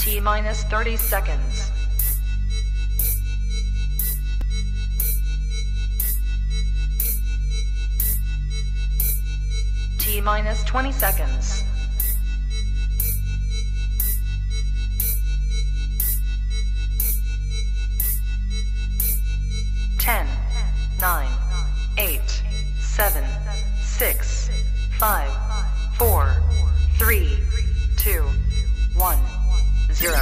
T-minus 30 seconds. T-minus 20 seconds. Ten, 9, 8, 7, 6, 5, 4, 3, 2, 1, 0.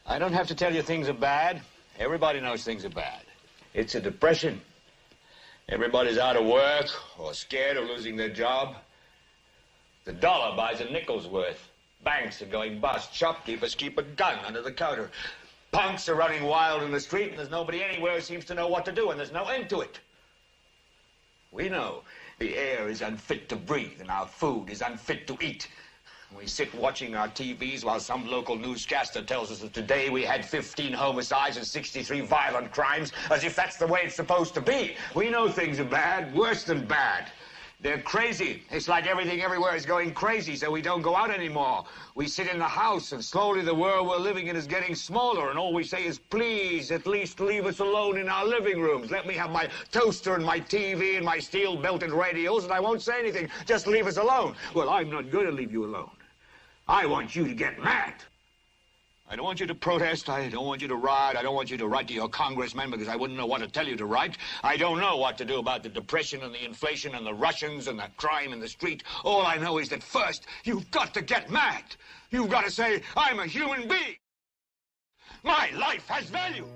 I don't have to tell you things are bad. Everybody knows things are bad. It's a depression. Everybody's out of work or scared of losing their job. The dollar buys a nickel's worth. Banks are going bust. Shopkeepers keep a gun under the counter. Punks are running wild in the street, and there's nobody anywhere who seems to know what to do, and there's no end to it. We know the air is unfit to breathe, and our food is unfit to eat. We sit watching our TVs while some local newscaster tells us that today we had 15 homicides and 63 violent crimes, as if that's the way it's supposed to be. We know things are bad, worse than bad. They're crazy. It's like everything everywhere is going crazy, so we don't go out anymore. We sit in the house, and slowly the world we're living in is getting smaller, and all we say is, please, at least leave us alone in our living rooms. Let me have my toaster and my TV and my steel-belted radios, and I won't say anything. Just leave us alone. Well, I'm not going to leave you alone. I want you to get mad. I don't want you to protest. I don't want you to riot. I don't want you to write to your congressman because I wouldn't know what to tell you to write. I don't know what to do about the depression and the inflation and the Russians and the crime in the street. All I know is that first, you've got to get mad. You've got to say, I'm a human being. My life has value.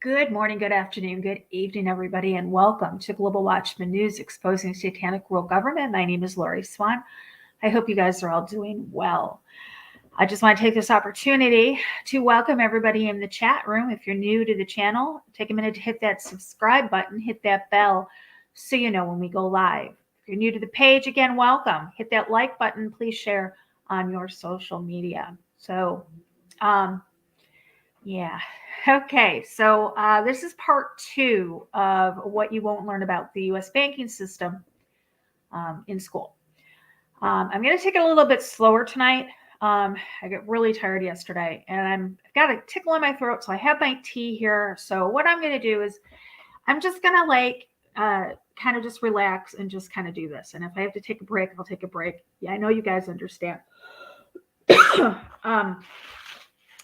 Good morning, good afternoon, good evening, everybody, and welcome to Global Watchman News, exposing satanic world government. My name is Lori Swan. I hope you guys are all doing well. I just want to take this opportunity to welcome everybody in the chat room. If you're new to the channel, take a minute to hit that subscribe button, hit that bell so you know when we go live. If you're new to the page, again, welcome. Hit that like button. Please share on your social media. So, yeah. Okay, so this is part 2 of what you won't learn about the U.S. banking system in school. I'm going to take it a little bit slower tonight. I got really tired yesterday, and I've got a tickle in my throat, so I have my tea here. So what I'm going to do is I'm just going to kind of just relax and just kind of do this. And if I have to take a break, I'll take a break. Yeah, I know you guys understand.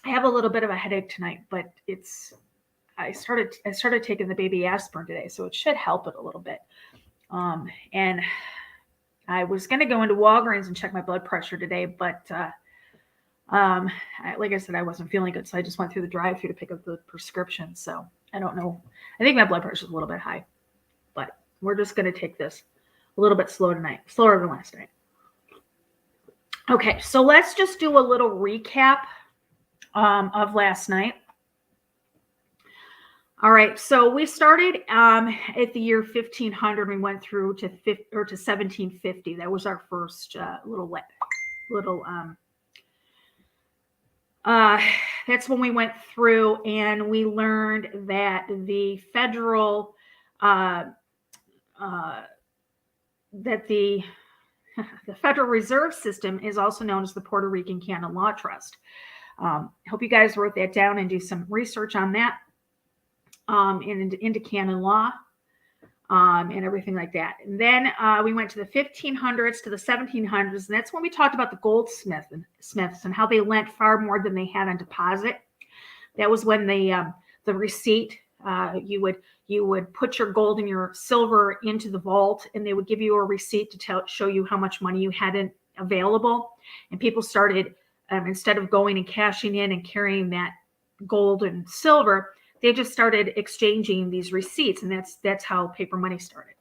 I have a little bit of a headache tonight, but I started taking the baby aspirin today, so it should help it a little bit. And I was going to go into Walgreens and check my blood pressure today, but like I said, I wasn't feeling good, so I just went through the drive-thru to pick up the prescription. So I don't know. I think my blood pressure is a little bit high, but we're just going to take this a little bit slower tonight, slower than last night. Okay, so let's just do a little recap of last night. All right, so we started at the year 1500. We went through to 1750. That was our first that's when we went through, and we learned that the federal the Federal Reserve System is also known as the Puerto Rican Canon Law Trust. I hope you guys wrote that down and do some research on that, and into canon law, and everything like that. And then we went to the 1500s to the 1700s, and that's when we talked about the goldsmiths and how they lent far more than they had on deposit. That was when the receipt, you would put your gold and your silver into the vault, and they would give you a receipt to show you how much money you had available. And people started, instead of going and cashing in and carrying that gold and silver, they just started exchanging these receipts, and that's how paper money started.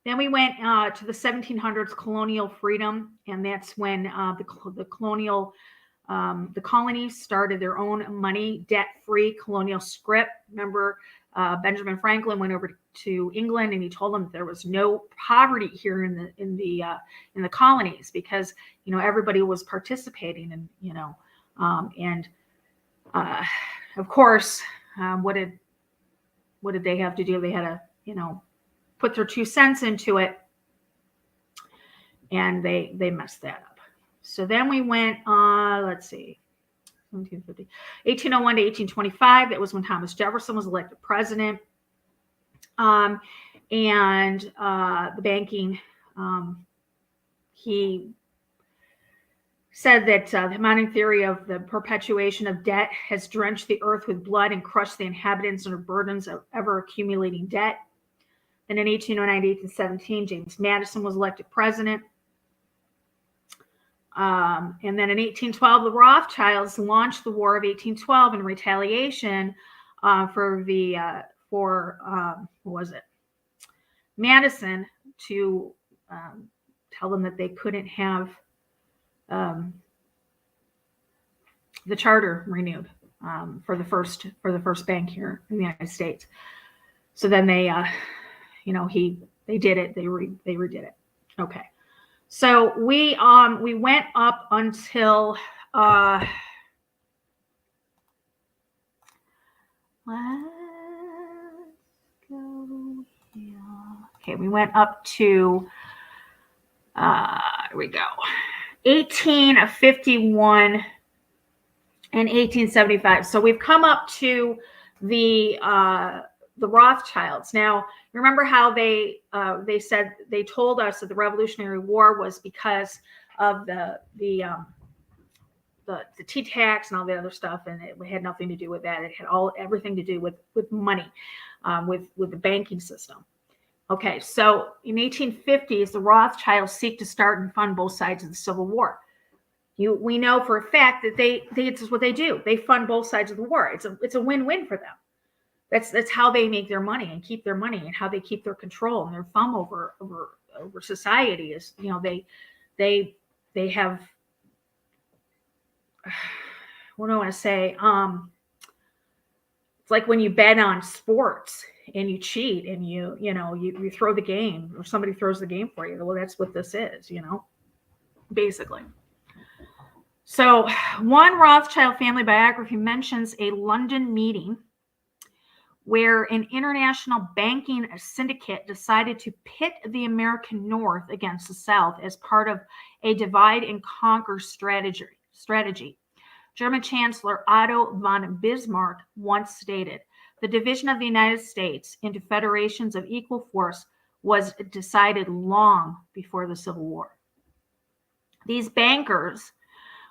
Then we went to the 1700s, colonial freedom, and that's when the colonies started their own money, debt-free colonial scrip. Remember, Benjamin Franklin went over to England, and he told them there was no poverty here in the colonies, because everybody was participating, and of course, what did they have to do? They had to put their 2 cents into it, and they messed that up. So then we went, let's see, 1801 to 1825. That was when Thomas Jefferson was elected president. And the banking, he said that the modern theory of the perpetuation of debt has drenched the earth with blood and crushed the inhabitants under burdens of ever accumulating debt. And in 1809 to 1817, James Madison was elected president. And then in 1812, the Rothschilds launched the War of 1812 in retaliation for Madison to tell them that they couldn't have the charter renewed for the first bank here in the United States. So then they did it. They redid it. Okay. So we went up until let's go here. Okay, we went up to here we go, 1851 and 1875. So we've come up to the Rothschilds. Now, remember how they told us that the Revolutionary War was because of the tea tax and all the other stuff, and it had nothing to do with that. It had everything to do with money, with the banking system. Okay, so in 1850s, the Rothschilds seek to start and fund both sides of the Civil War. We know for a fact that it's what they do. They fund both sides of the war. It's a win-win for them. That's how they make their money and keep their money, and how they keep their control and their thumb over society. Is they have, what do I want to say? It's like when you bet on sports and you cheat and you throw the game, or somebody throws the game for you. Well, that's what this is, basically. So one Rothschild family biography mentions a London meeting where an international banking syndicate decided to pit the American North against the South as part of a divide and conquer strategy. German Chancellor Otto von Bismarck once stated, "The division of the United States into federations of equal force was decided long before the Civil War." These bankers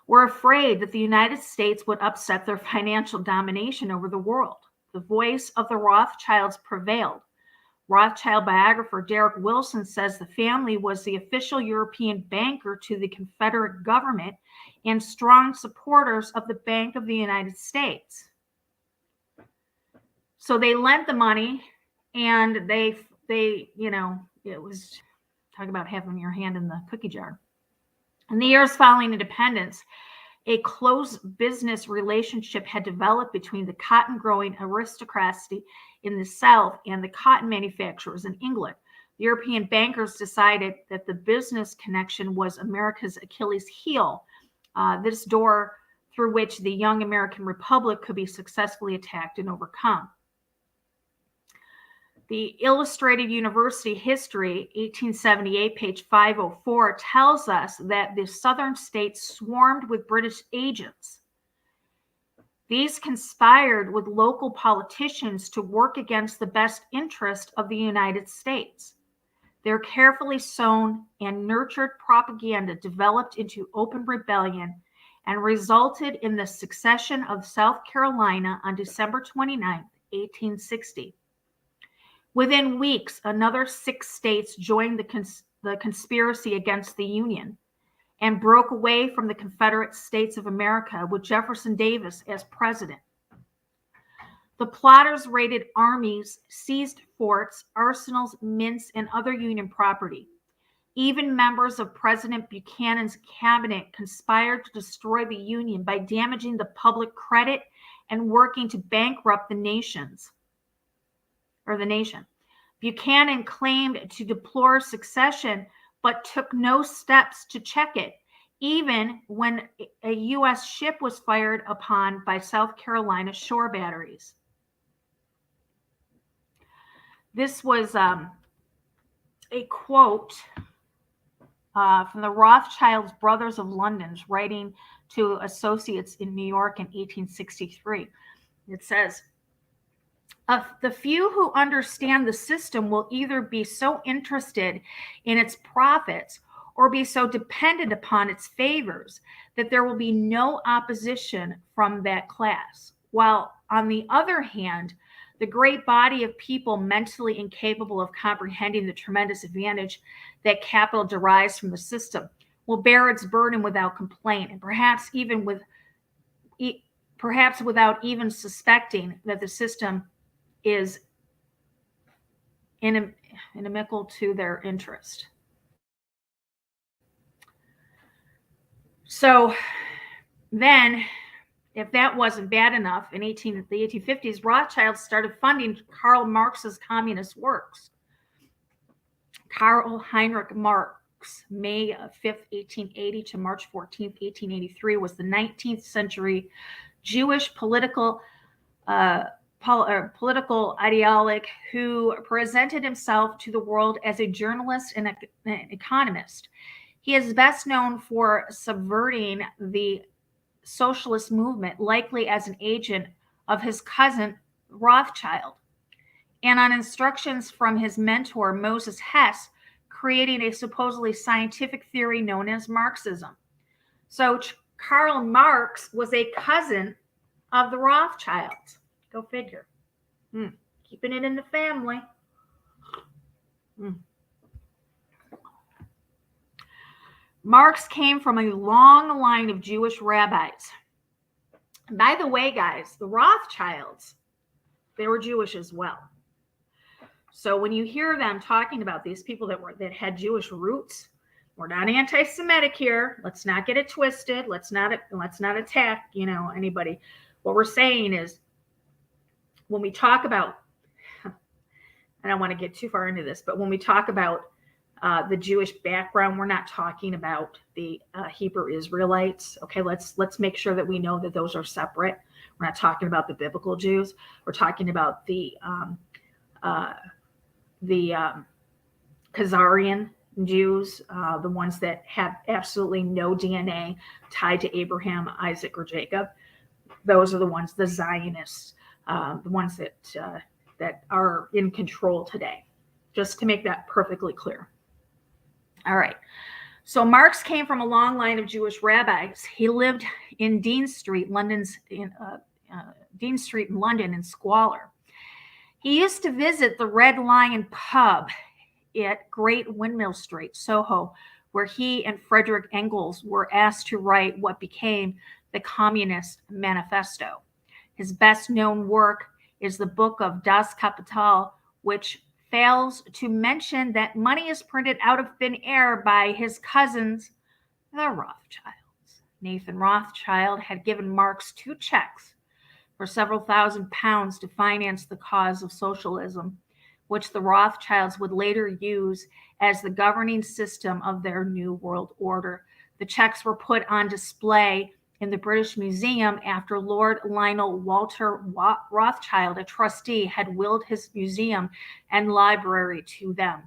were afraid that the United States would upset their financial domination over the world. The voice of the Rothschilds prevailed. Rothschild biographer Derek Wilson says the family was the official European banker to the Confederate government and strong supporters of the Bank of the United States. So they lent the money, and it was talking about having your hand in the cookie jar. In the years following independence, a close business relationship had developed between the cotton growing aristocracy in the South and the cotton manufacturers in England. The European bankers decided that the business connection was America's Achilles heel, this door through which the young American Republic could be successfully attacked and overcome. The Illustrated University History, 1878, page 504, tells us that the southern states swarmed with British agents. These conspired with local politicians to work against the best interest of the United States. Their carefully sown and nurtured propaganda developed into open rebellion and resulted in the secession of South Carolina on December 29, 1860. Within weeks, another 6 states joined the conspiracy against the Union and broke away from the Confederate States of America with Jefferson Davis as president. The plotters raided armies, seized forts, arsenals, mints, and other Union property. Even members of President Buchanan's cabinet conspired to destroy the Union by damaging the public credit and working to bankrupt the nation. Buchanan claimed to deplore secession, but took no steps to check it, even when a U.S. ship was fired upon by South Carolina shore batteries. This was a quote from the Rothschild brothers of London's writing to associates in New York in 1863. It says, the few who understand the system will either be so interested in its profits or be so dependent upon its favors that there will be no opposition from that class. While, on the other hand, the great body of people mentally incapable of comprehending the tremendous advantage that capital derives from the system will bear its burden without complaint, and perhaps without even suspecting that the system is inimical to their interest. So then, if that wasn't bad enough, in the 1850s, Rothschild started funding Karl Marx's communist works. Karl Heinrich Marx, May 5th, 1880 to March 14th, 1883, was the 19th century Jewish political ideologue who presented himself to the world as a journalist and an economist. He is best known for subverting the socialist movement, likely as an agent of his cousin Rothschild, and on instructions from his mentor Moses Hess, creating a supposedly scientific theory known as Marxism. So Karl Marx was a cousin of the Rothschilds. Go figure. Keeping it in the family. Marx came from a long line of Jewish rabbis. And by the way, guys, the Rothschilds, they were Jewish as well. So when you hear them talking about these people that had Jewish roots, we're not anti-Semitic here. Let's not get it twisted. Let's not attack, anybody. What we're saying is, when we talk about, I don't want to get too far into this, but when we talk about the Jewish background, we're not talking about the Hebrew Israelites. Okay, let's make sure that we know that those are separate. We're not talking about the biblical Jews. We're talking about the Khazarian Jews, the ones that have absolutely no DNA tied to Abraham, Isaac, or Jacob. Those are the ones, the Zionists, the ones that are in control today. Just to make that perfectly clear. All right. So Marx came from a long line of Jewish rabbis. He lived in Dean Street, London, in squalor. He used to visit the Red Lion pub at Great Windmill Street, Soho, where he and Frederick Engels were asked to write what became the Communist Manifesto. His best known work is the book of Das Kapital, which fails to mention that money is printed out of thin air by his cousins, The Rothschilds. Nathan Rothschild had given Marx 2 checks for several £1,000s to finance the cause of socialism, which the Rothschilds would later use as the governing system of their New World Order. The checks were put on display in the British Museum after Lord Lionel Walter Rothschild, a trustee, had willed his museum and library to them.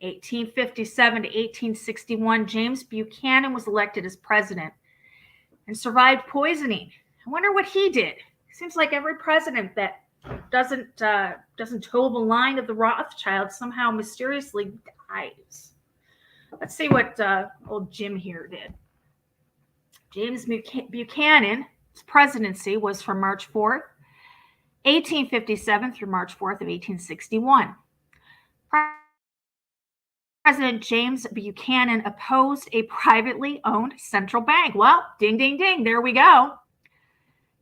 1857 to 1861, James Buchanan was elected as president and survived poisoning. I wonder what he did. Seems like every president that doesn't toe the line of the Rothschilds somehow mysteriously dies. Let's see what old Jim here did. James Buchanan's presidency was from March 4th, 1857 through March 4th of 1861. President James Buchanan opposed a privately owned central bank. Well, ding, ding, ding, there we go.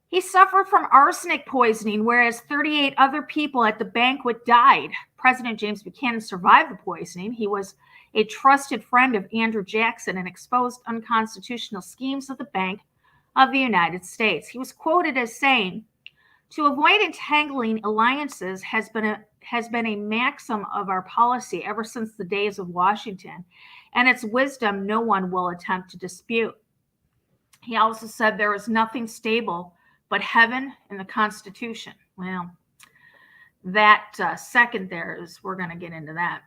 He suffered from arsenic poisoning, whereas 38 other people at the banquet died. President James Buchanan survived the poisoning. He was a trusted friend of Andrew Jackson and exposed unconstitutional schemes of the Bank of the United States. He was quoted as saying, "To avoid entangling alliances has been a maxim of our policy ever since the days of Washington, and its wisdom no one will attempt to dispute." He also said there is nothing stable but heaven and the Constitution. Well, that second there is, we're going to get into that.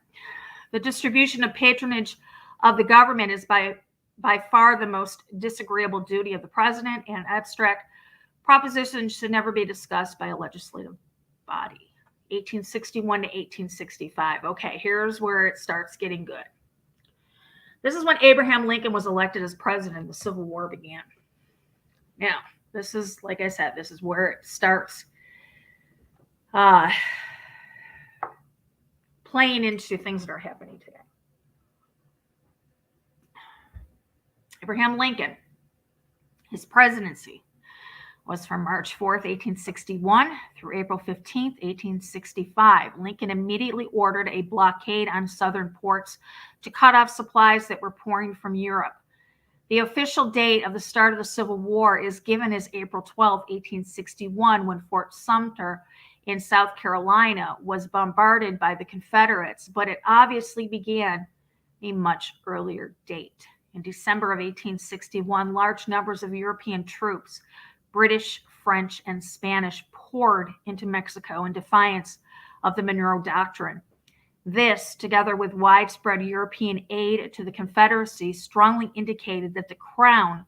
The distribution of patronage of the government is by far the most disagreeable duty of the president, and abstract propositions should never be discussed by a legislative body. 1861 to 1865. Okay, here's where it starts getting good. This is when Abraham Lincoln was elected as president and the Civil War began. Now, this is, like I said, this is where it starts playing into things that are happening today. Abraham Lincoln, his presidency was from March 4th, 1861 through April 15th, 1865. Lincoln immediately ordered a blockade on southern ports to cut off supplies that were pouring from Europe. The official date of the start of the Civil War is given as April 12, 1861, when Fort Sumter in South Carolina was bombarded by the Confederates, but it obviously began a much earlier date. In December of 1861, large numbers of European troops, British, French, and Spanish, poured into Mexico in defiance of the Monroe Doctrine. This, together with widespread European aid to the Confederacy, strongly indicated that the Crown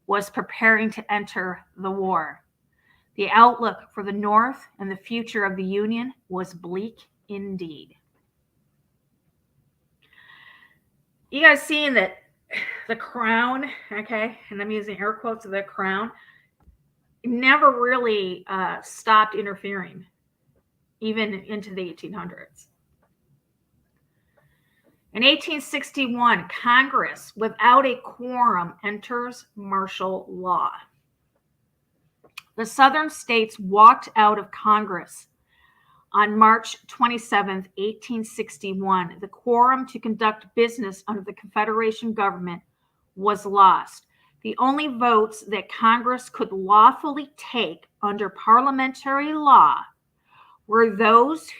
was preparing to enter the war. The outlook for the North and the future of the Union was bleak indeed. You guys seeing that the Crown, okay, and I'm using air quotes of the Crown, never really stopped interfering, even into the 1800s. In 1861, Congress, without a quorum, enters martial law. The Southern states walked out of Congress on March 27, 1861. The quorum to conduct business under the Confederation government was lost. The only votes that Congress could lawfully take under parliamentary law were those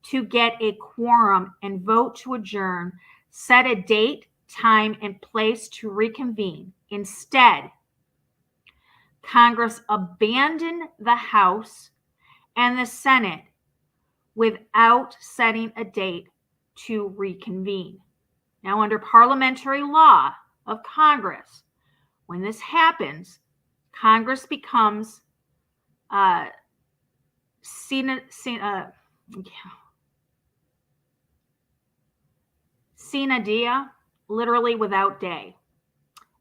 to get a quorum and vote to adjourn, set a date, time, and place to reconvene. Instead, Congress abandoned the House and the Senate without setting a date to reconvene. Now, under parliamentary law of Congress, when this happens, Congress becomes sine die, literally without day.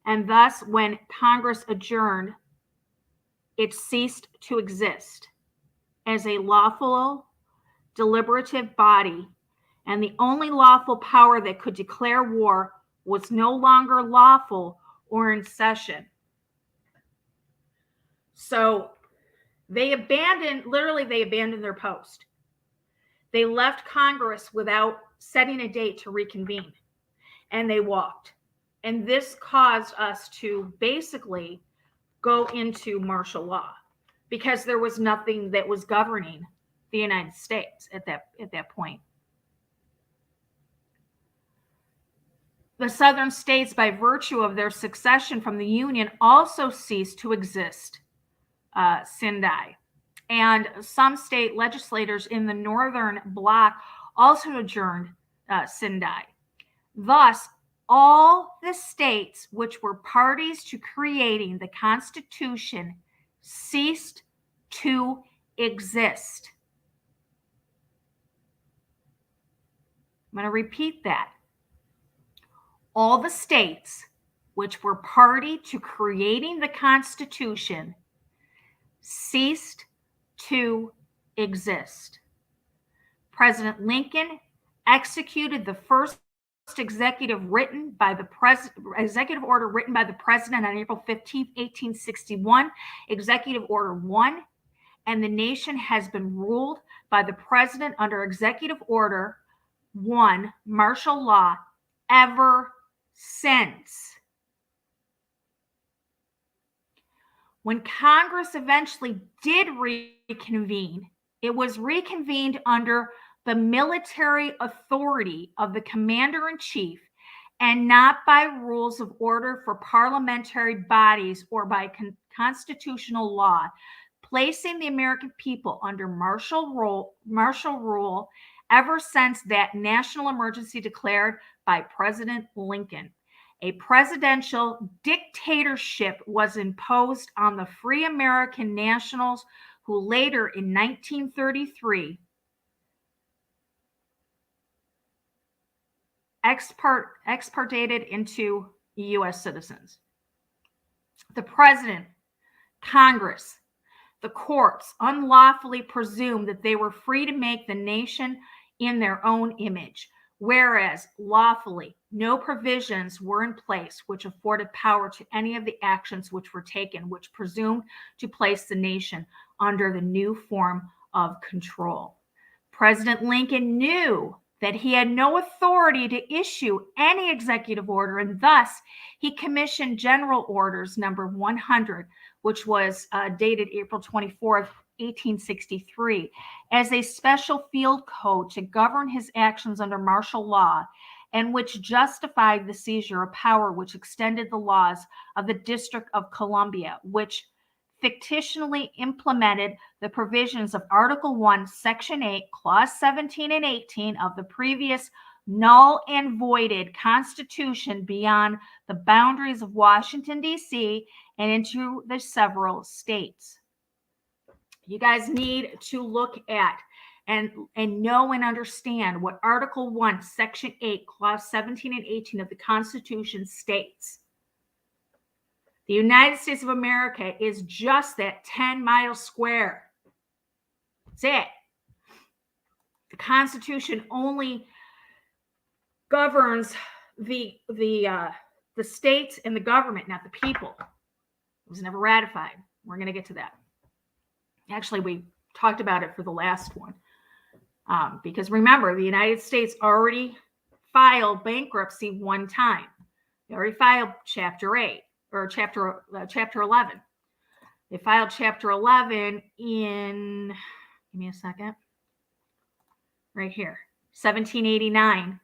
And thus, when Congress adjourned, it ceased to exist as a lawful, deliberative body, and the only lawful power that could declare war was no longer lawful or in session. So they abandoned their post. They left Congress without setting a date to reconvene. And they walked. And this caused us to basically go into martial law because there was nothing that was governing the United States at that point. The southern states, by virtue of their secession from the Union, also ceased to exist sine die. And some state legislators in the northern bloc also adjourned sine die. Thus, all the states which were parties to creating the Constitution ceased to exist. I'm going to repeat that. All the states which were party to creating the Constitution ceased to exist. President Lincoln executed the first executive order written by the president on April 15, 1861, Executive Order 1, and the nation has been ruled by the president under Executive Order 1, martial law, ever since. When Congress eventually did reconvene, it was reconvened under the military authority of the commander-in-chief and not by rules of order for parliamentary bodies or by constitutional law, placing the American people under martial rule ever since that national emergency declared by President Lincoln. A presidential dictatorship was imposed on the free American nationals who later in 1933 exported into U.S. citizens. The president, Congress, the courts unlawfully presumed that they were free to make the nation in their own image, whereas lawfully no provisions were in place which afforded power to any of the actions which were taken, which presumed to place the nation under the new form of control. President Lincoln knew that he had no authority to issue any executive order, and thus he commissioned General Orders number 100, which was dated April 24th, 1863, as a special field code to govern his actions under martial law, and which justified the seizure of power, which extended the laws of the District of Columbia, which fictitiously implemented the provisions of Article 1, Section 8, Clause 17 and 18 of the previous null and voided Constitution beyond the boundaries of Washington, D.C., and into the several states. You guys need to look at and know and understand what Article 1, Section 8, Clause 17 and 18 of the Constitution states. The United States of America is just that 10-mile square. That's it. The Constitution only governs the states and the government, not the people. It was never ratified. We're going to get to that. Actually, we talked about it for the last one. Because remember, the United States already filed bankruptcy one time. They already filed Chapter 8. Or chapter 11. They filed Chapter 11 in, give me a second, right here, 1789.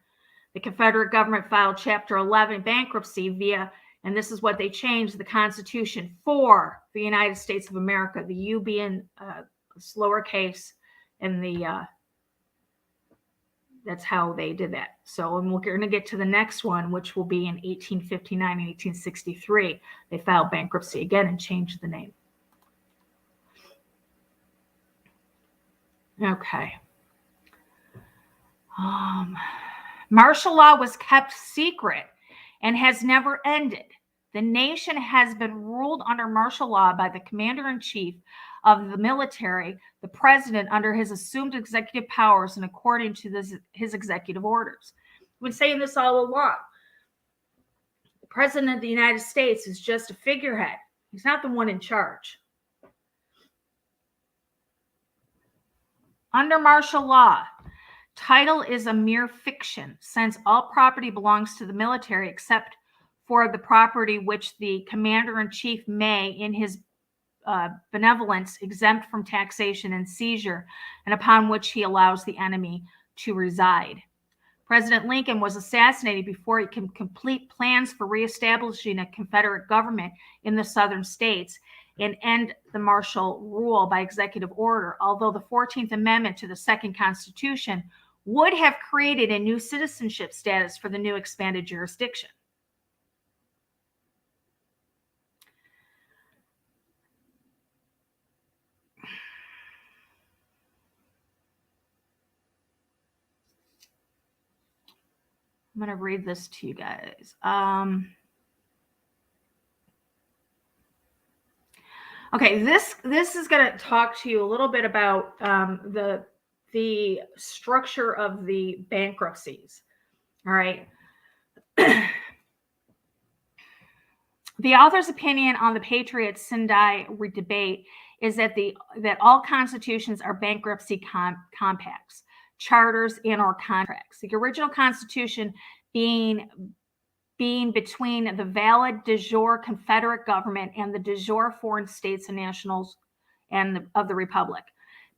The Confederate government filed Chapter 11 bankruptcy via, and this is what they changed the Constitution for the United States of America, the U being lowercase, and the that's how they did that. So we're going to get to the next one, which will be in 1859 and 1863. They filed bankruptcy again and changed the name. Okay. Martial law was kept secret and has never ended. The nation has been ruled under martial law by the commander-in-chief of the military, the president, under his assumed executive powers and according to his executive orders. We've been saying this all along. The president of the United States is just a figurehead. He's not the one in charge. Under martial law, Title is a mere fiction, since all property belongs to the military except for the property which the commander-in-chief may, in his benevolence, exempt from taxation and seizure, and upon which he allows the enemy to reside. President Lincoln was assassinated before he could complete plans for reestablishing a Confederate government in the southern states and end the martial rule by executive order, although the 14th Amendment to the Second Constitution would have created a new citizenship status for the new expanded jurisdiction. I'm going to read this to you guys. Okay, this is going to talk to you a little bit about the structure of the bankruptcies. All right. The author's opinion on the Patriot Sindai debate is that all constitutions are bankruptcy compacts, charters, and/or contracts. The original Constitution being between the valid de jure Confederate government and the de jure foreign states and nationals of the Republic.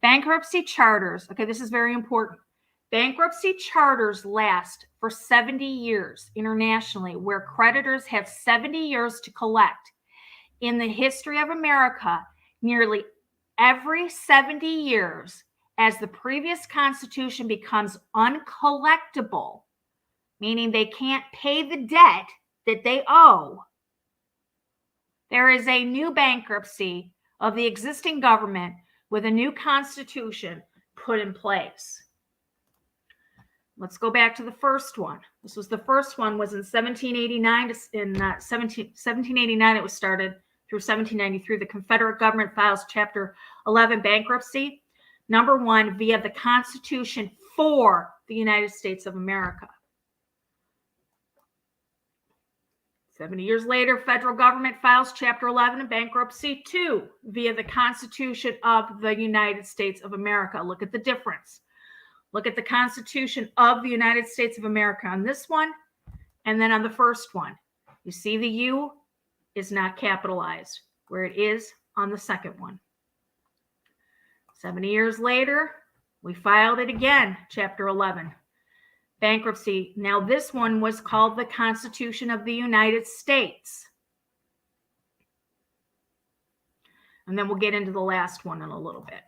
Bankruptcy charters, okay, this is very important. Bankruptcy charters last for 70 years internationally, where creditors have 70 years to collect. In the history of America, nearly every 70 years, as the previous Constitution becomes uncollectible, meaning they can't pay the debt that they owe, there is a new bankruptcy of the existing government with a new constitution put in place. Let's go back to the first one. This was the first one was in 1789. In 1789, it was started through 1793. The Confederate government files Chapter 11 bankruptcy. Number 1, via the Constitution for the United States of America. 70 years later, federal government files Chapter 11 in bankruptcy 2 via the Constitution of the United States of America. Look at the difference. Look at the Constitution of the United States of America on this one, and then on the first one. You see the U is not capitalized, where it is on the second one. 70 years later, we filed it again, Chapter 11. Bankruptcy. Now, this one was called the Constitution of the United States. And then we'll get into the last one in a little bit.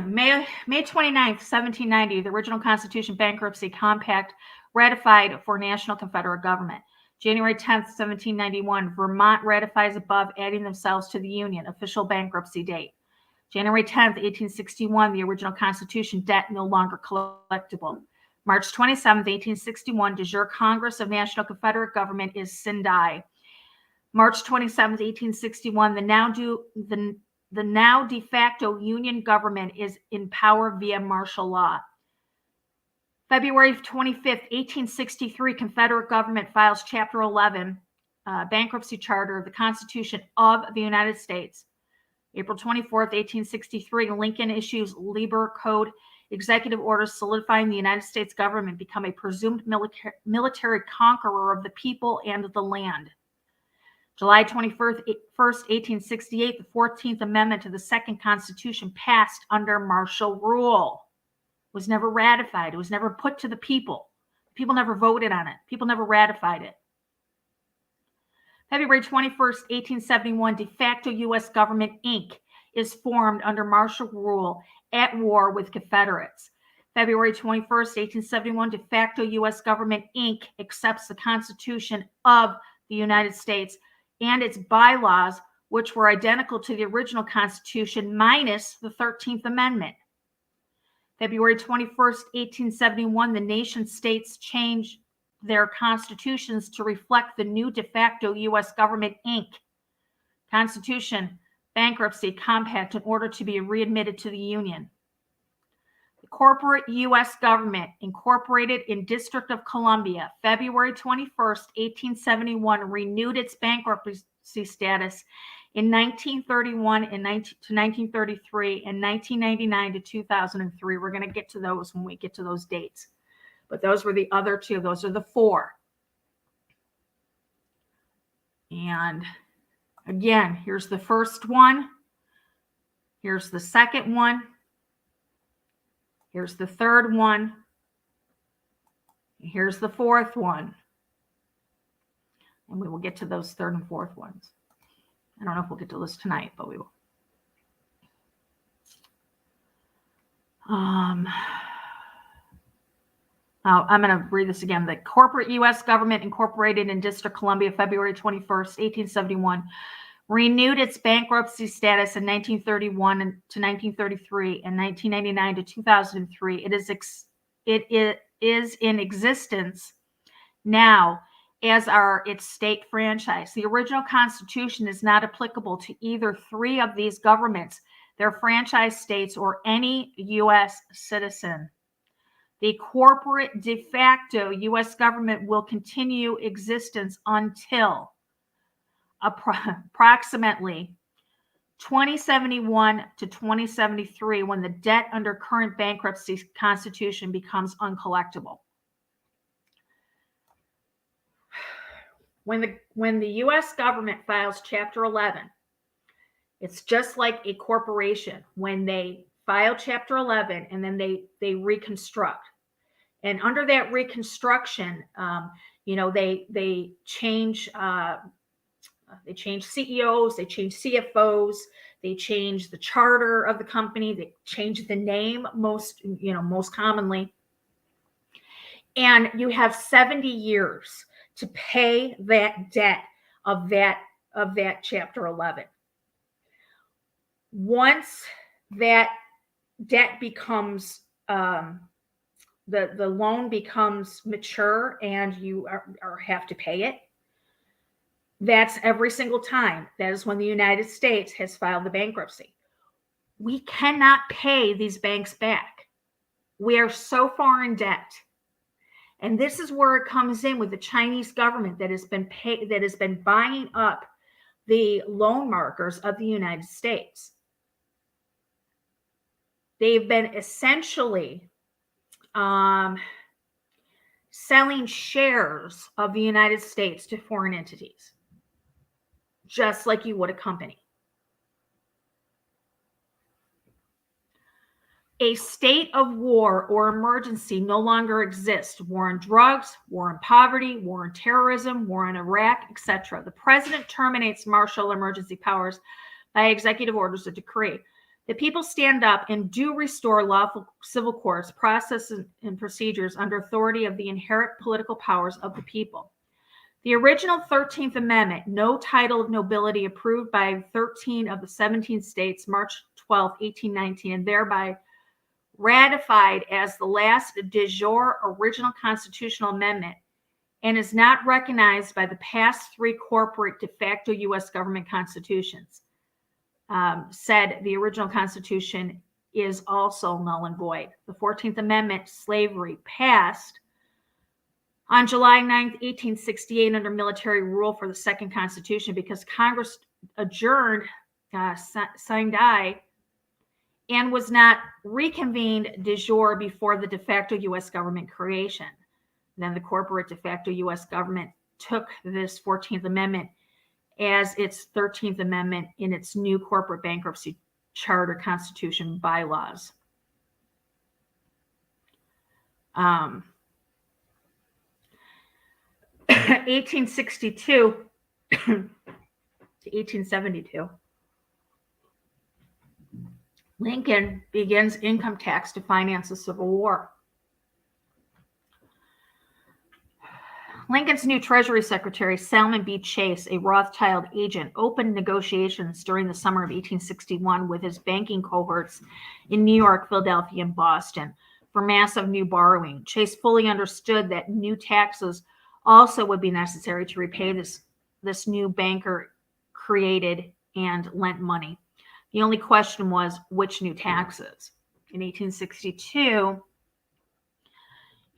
May 29th, 1790, the original Constitution Bankruptcy Compact ratified for national Confederate government. January 10th, 1791, Vermont ratifies above, adding themselves to the Union. Official bankruptcy date. January 10th, 1861, the original Constitution, debt no longer collectible. March 27th, 1861, de jure Congress of National Confederate Government is Sindai. March 27th, 1861, the now de facto Union government is in power via martial law. February 25th, 1863, Confederate government files Chapter 11, bankruptcy charter of the Constitution of the United States. April 24th, 1863, Lincoln issues Lieber Code executive orders solidifying the United States government become a presumed military conqueror of the people and the land. July 21st, 1868, the 14th Amendment to the Second Constitution passed under martial rule. It was never ratified. It was never put to the people. People never voted on it. People never ratified it. February 21st, 1871, de facto U.S. government, Inc. is formed under martial rule at war with Confederates. February 21st, 1871, de facto U.S. government, Inc. accepts the Constitution of the United States and its bylaws, which were identical to the original Constitution minus the 13th Amendment. February 21st, 1871, the nation states changed their constitutions to reflect the new de facto U.S. government, Inc. Constitution, bankruptcy compact in order to be readmitted to the Union. The corporate U.S. government incorporated in District of Columbia, February 21st, 1871, renewed its bankruptcy status In 1931 to 1933 and 1999 to 2003. We're going to get to those when we get to those dates. But those were the other two. Those are the four. And again, here's the first one. Here's the second one. Here's the third one. Here's the fourth one. And we will get to those third and fourth ones. I don't know if we'll get to this tonight, but we will. I'm going to read this again. The corporate U.S. government incorporated in District of Columbia, February 21st, 1871, renewed its bankruptcy status in 1931 to 1933 and 1999 to 2003. It is in existence now, as are its state franchise. The original Constitution is not applicable to either three of these governments, their franchise states, or any U.S. citizen. The corporate de facto U.S. government will continue existence until approximately 2071 to 2073, when the debt under current bankruptcy constitution becomes uncollectible. When the U.S. government files Chapter 11, it's just like a corporation. When they file Chapter 11 and then they reconstruct, and under that reconstruction, they change CEOs, they change CFOs, they change the charter of the company, they change the name most commonly, and you have 70 years to pay that debt of that Chapter 11. Once that debt becomes the loan becomes mature and you have to pay it, that's every single time. That is when the United States has filed the bankruptcy. We cannot pay these banks back. We are so far in debt. And this is where it comes in with the Chinese government that has been buying up the loan markers of the United States. They've been essentially selling shares of the United States to foreign entities, just like you would a company. A state of war or emergency no longer exists. War on drugs, war on poverty, war on terrorism, war in Iraq, etc. The president terminates martial emergency powers by executive orders or decree. The people stand up and do restore lawful civil courts, processes, and procedures under authority of the inherent political powers of the people. The original 13th Amendment, no title of nobility, approved by 13 of the 17 states, March 12, 1819, and thereby ratified as the last de jure original constitutional amendment, and is not recognized by the past three corporate de facto U.S. government constitutions, said the original Constitution is also null and void. The 14th Amendment, slavery, passed on July 9th, 1868 under military rule for the second Constitution because Congress adjourned sine die and was not reconvened de jure before the de facto U.S. government creation. Then the corporate de facto U.S. government took this 14th Amendment as its 13th Amendment in its new corporate bankruptcy charter, constitution, bylaws. 1862 to 1872. Lincoln begins income tax to finance the Civil War. Lincoln's new Treasury Secretary, Salmon B. Chase, a Rothschild agent, opened negotiations during the summer of 1861 with his banking cohorts in New York, Philadelphia, and Boston for massive new borrowing. Chase fully understood that new taxes also would be necessary to repay this new banker created and lent money. The only question was which new taxes. In 1862,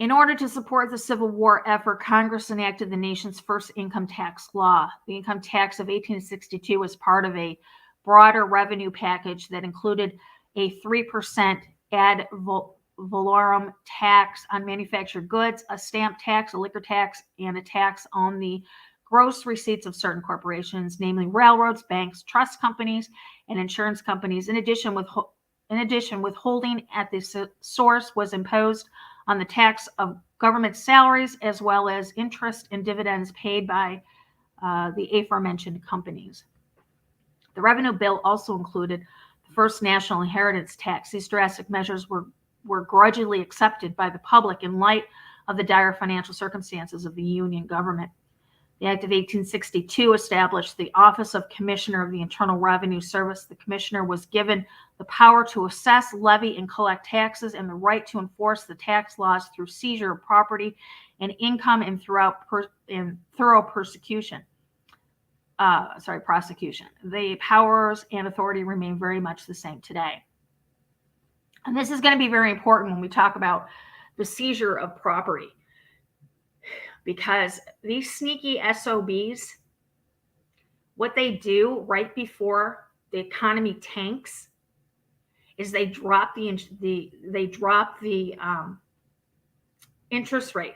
In order to support the Civil War effort, Congress enacted the nation's first income tax law. The income tax of 1862 was part of a broader revenue package that included a 3% ad valorem tax on manufactured goods, a stamp tax, a liquor tax, and a tax on the gross receipts of certain corporations, namely railroads, banks, trust companies, and insurance companies. In addition, withholding at the source was imposed on the tax of government salaries, as well as interest and dividends paid by the aforementioned companies. The revenue bill also included the first national inheritance tax. These drastic measures were grudgingly accepted by the public in light of the dire financial circumstances of the Union government. The Act of 1862 established the Office of Commissioner of the Internal Revenue Service. The commissioner was given the power to assess, levy, and collect taxes, and the right to enforce the tax laws through seizure of property and income and thorough prosecution. The powers and authority remain very much the same today. And this is going to be very important when we talk about the seizure of property, because these sneaky SOBs, what they do right before the economy tanks is they drop the interest rate.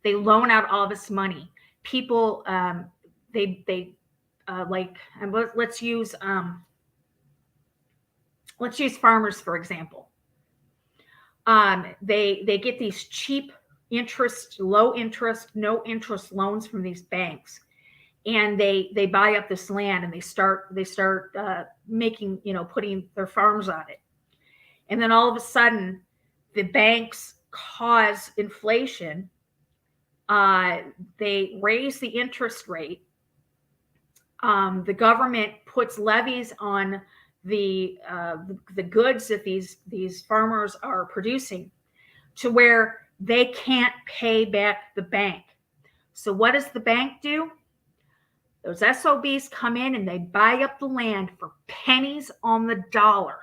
They loan out all this money. People, let's use farmers for example. They get these cheap interest, low interest, no interest loans from these banks, and they buy up this land and they start making, putting their farms on it, and then all of a sudden the banks cause inflation. They raise the interest rate. The government puts levies on the goods that these farmers are producing, to where they can't pay back the bank. So what does the bank do? Those SOBs come in and they buy up the land for pennies on the dollar.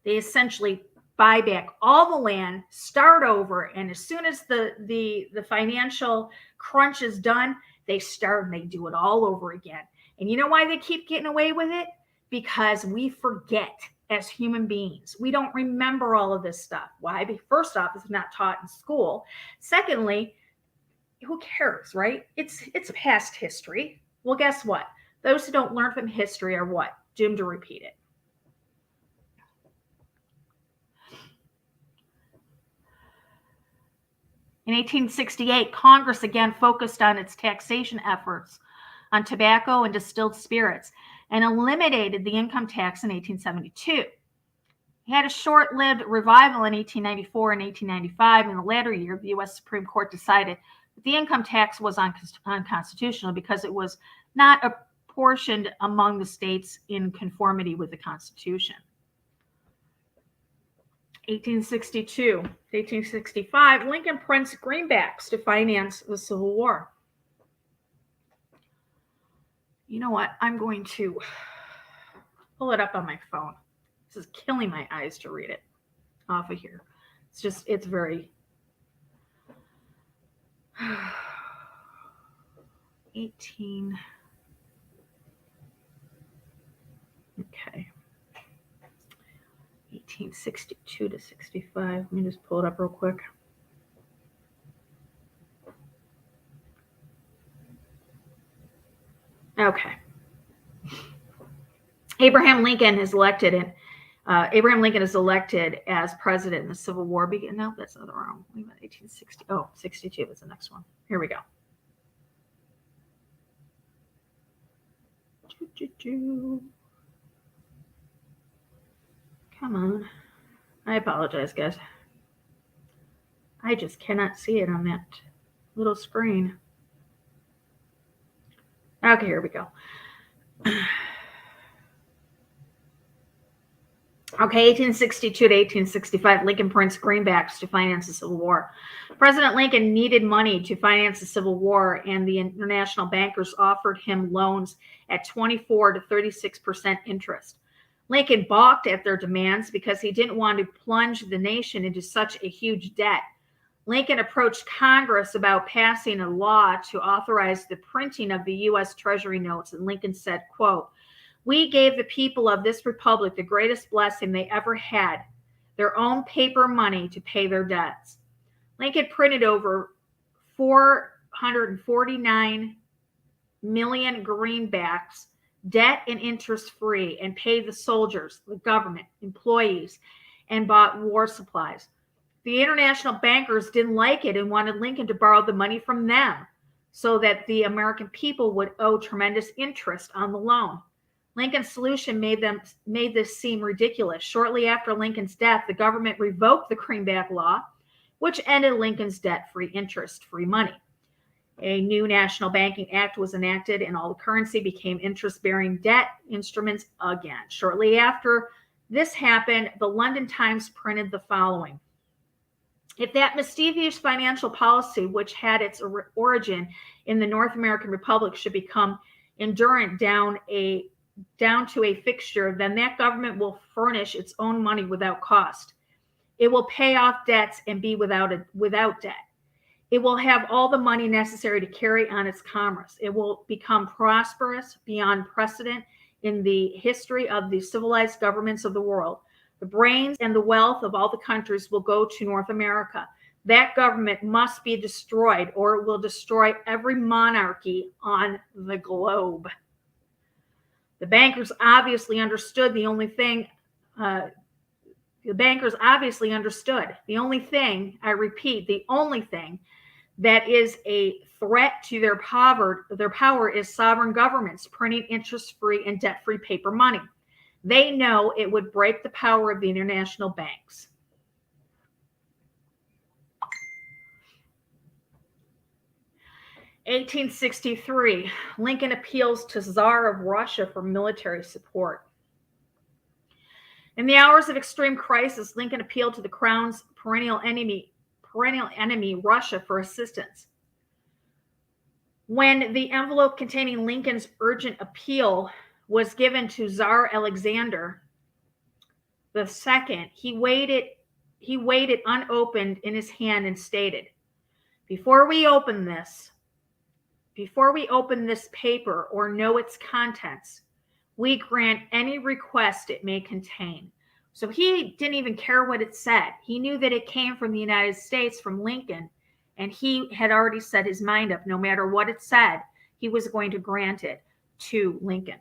They essentially buy back all the land, start over, and as soon as the financial crunch is done, they start and they do it all over again. And you know why they keep getting away with it? Because we forget as human beings. We don't remember all of this stuff. Why? First off, it's not taught in school. Secondly, who cares, right? It's past history. Well, guess what? Those who don't learn from history are what? Doomed to repeat it. In 1868, Congress again focused on its taxation efforts on tobacco and distilled spirits and eliminated the income tax in 1872. He had a short-lived revival in 1894 and 1895. In the latter year, the U.S. Supreme Court decided that the income tax was unconstitutional because it was not apportioned among the states in conformity with the Constitution. 1862 to 1865, Lincoln prints greenbacks to finance the Civil War. You know what? I'm going to pull it up on my phone. This is killing my eyes to read it off of here. It's very 18. Okay. 1862 to 65. Let me just pull it up real quick. Okay. Abraham Lincoln is elected as president in the Civil War. No, that's not wrong. 1860. Oh, 62 is the next one. Here we go. Come on. I apologize, guys. I just cannot see it on that little screen. Okay, here we go. Okay, 1862 to 1865, Lincoln prints greenbacks to finance the Civil War. President Lincoln needed money to finance the Civil War, and the international bankers offered him loans at 24 to 36% interest. Lincoln balked at their demands because he didn't want to plunge the nation into such a huge debt. Lincoln approached Congress about passing a law to authorize the printing of the U.S. Treasury notes, and Lincoln said, quote, "We gave the people of this republic the greatest blessing they ever had, their own paper money to pay their debts." Lincoln printed over 449 million greenbacks, debt and interest free, and paid the soldiers, the government, employees, and bought war supplies. The international bankers didn't like it and wanted Lincoln to borrow the money from them so that the American people would owe tremendous interest on the loan. Lincoln's solution made this seem ridiculous. Shortly after Lincoln's death, the government revoked the Greenback Law, which ended Lincoln's debt-free, interest-free money. A new National Banking Act was enacted, and all the currency became interest-bearing debt instruments again. Shortly after this happened, the London Times printed the following: "If that mischievous financial policy, which had its origin in the North American Republic, should become endurant down to a fixture, then that government will furnish its own money without cost. It will pay off debts and be without debt. It will have all the money necessary to carry on its commerce. It will become prosperous beyond precedent in the history of the civilized governments of the world. The brains and the wealth of all the countries will go to North America. That government must be destroyed, or it will destroy every monarchy on the globe." The bankers obviously understood the only thing, I repeat, the only thing that is a threat to their power is sovereign governments printing interest-free and debt-free paper money. They know it would break the power of the international banks. (1863) Lincoln appeals to Tsar of Russia for military support. In the hours of extreme crisis, Lincoln appealed to the Crown's perennial enemy, Russia, for assistance. When the envelope containing Lincoln's urgent appeal was given to Tsar Alexander II, he weighed it unopened in his hand and stated, Before we open this paper or know its contents, we grant any request it may contain." So he didn't even care what it said. He knew that it came from the United States, from Lincoln, and he had already set his mind up. No matter what it said, he was going to grant it to Lincoln.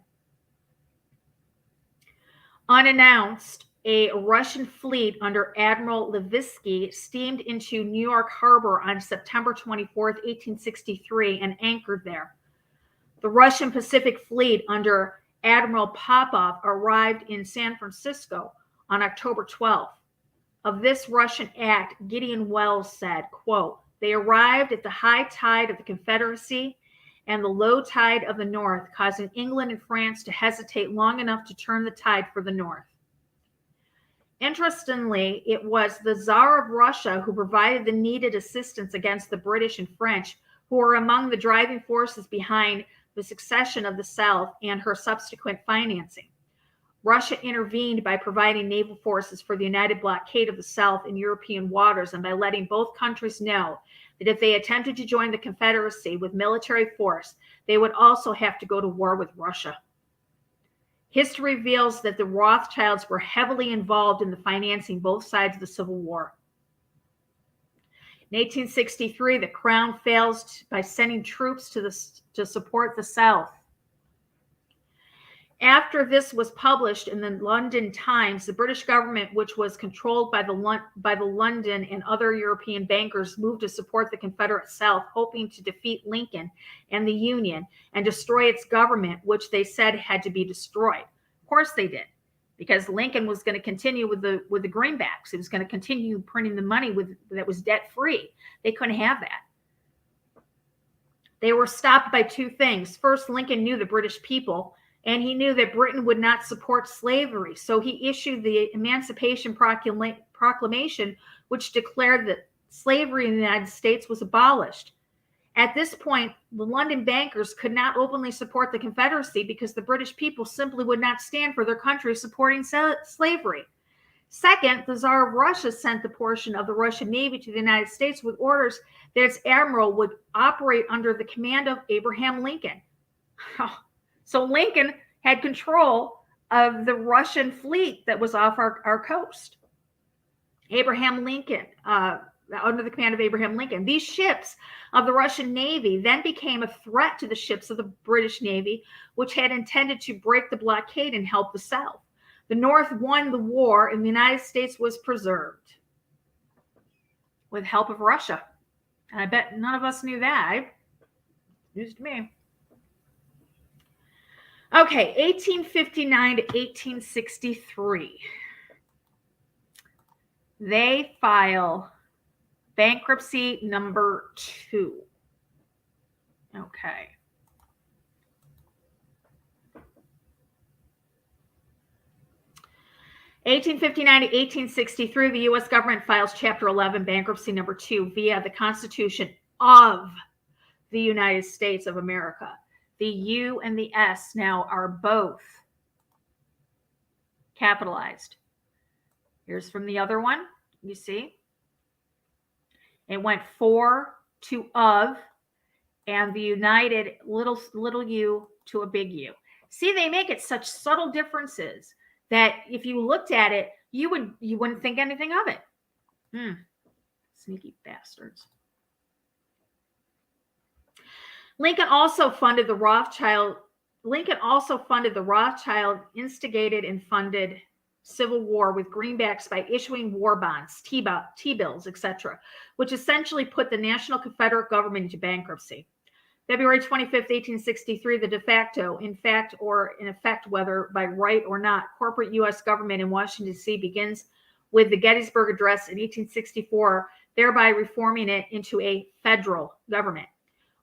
Unannounced, a Russian fleet under Admiral Levitsky steamed into New York Harbor on September 24, 1863, and anchored there. The Russian Pacific Fleet under Admiral Popov arrived in San Francisco on October 12th. Of this Russian act, Gideon Welles said, quote, "They arrived at the high tide of the Confederacy and the low tide of the North, causing England and France to hesitate long enough to turn the tide for the North." Interestingly, it was the Tsar of Russia who provided the needed assistance against the British and French, who were among the driving forces behind the succession of the South and her subsequent financing. Russia intervened by providing naval forces for the united blockade of the South in European waters, and by letting both countries know that if they attempted to join the Confederacy with military force, they would also have to go to war with Russia. History reveals that the Rothschilds were heavily involved in the financing both sides of the Civil War. In 1863, the Crown fails by sending troops to support the South. After this was published in the London Times, the British government, which was controlled by the London and other European bankers, moved to support the Confederate South, hoping to defeat Lincoln and the Union and destroy its government, which they said had to be destroyed. Of course they did, because Lincoln was going to continue with the greenbacks. He was going to continue printing the money that was debt-free. They couldn't have that. They were stopped by two things. First, Lincoln knew the British people, and he knew that Britain would not support slavery. So he issued the Emancipation Proclamation, which declared that slavery in the United States was abolished. At this point, the London bankers could not openly support the Confederacy because the British people simply would not stand for their country supporting slavery. Second, the Tsar of Russia sent the portion of the Russian Navy to the United States with orders that its admiral would operate under the command of Abraham Lincoln. So Lincoln had control of the Russian fleet that was off our coast. Abraham Lincoln, under the command of Abraham Lincoln. These ships of the Russian Navy then became a threat to the ships of the British Navy, which had intended to break the blockade and help the South. The North won the war, and the United States was preserved with help of Russia. And I bet none of us knew that. News to me. Okay, 1859 to 1863. They file bankruptcy number 2. Okay. (1859 to 1863), the U.S. government files Chapter 11, bankruptcy number 2, via the Constitution of the United States of America. The U and the S now are both capitalized. Here's from the other one, you see. It went for to of, and the united little u to a big U. See, they make it such subtle differences that if you looked at it, you wouldn't think anything of it. Sneaky bastards. Lincoln also funded the Rothschild instigated and funded Civil War with greenbacks by issuing war bonds, T-bills, etc., which essentially put the National Confederate government into bankruptcy. February 25th, 1863, the de facto, in fact or in effect, whether by right or not, corporate U.S. government in Washington, D.C. begins with the Gettysburg Address in 1864, thereby reforming it into a federal government.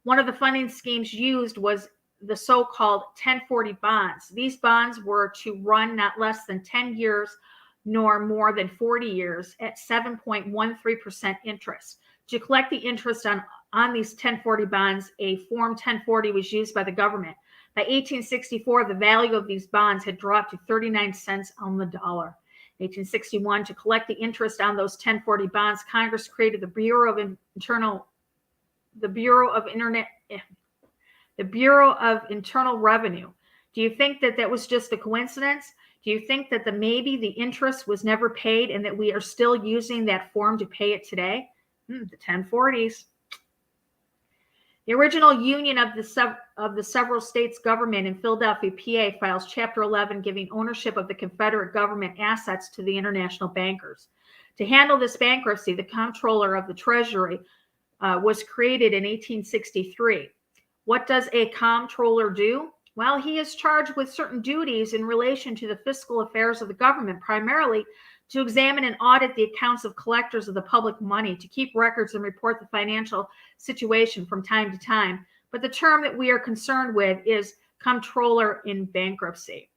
One of the funding schemes used was the so-called 1040 bonds. These bonds were to run not less than 10 years nor more than 40 years at 7.13% interest. To collect the interest on these 1040 bonds, a Form 1040 was used by the government. By 1864, the value of these bonds had dropped to 39 cents on the dollar. In 1861, to collect the interest on those 1040 bonds, Congress created the Bureau of Internal Revenue. Do you think that was just a coincidence? Do you think that maybe the interest was never paid and that we are still using that form to pay it today? The 1040s. The original union of the several states government in Philadelphia, PA, files Chapter 11, giving ownership of the Confederate government assets to the international bankers. To handle this bankruptcy, the Comptroller of the Treasury was created in 1863. What does a comptroller do? Well, he is charged with certain duties in relation to the fiscal affairs of the government, primarily to examine and audit the accounts of collectors of the public money, to keep records and report the financial situation from time to time. But the term that we are concerned with is comptroller in bankruptcy.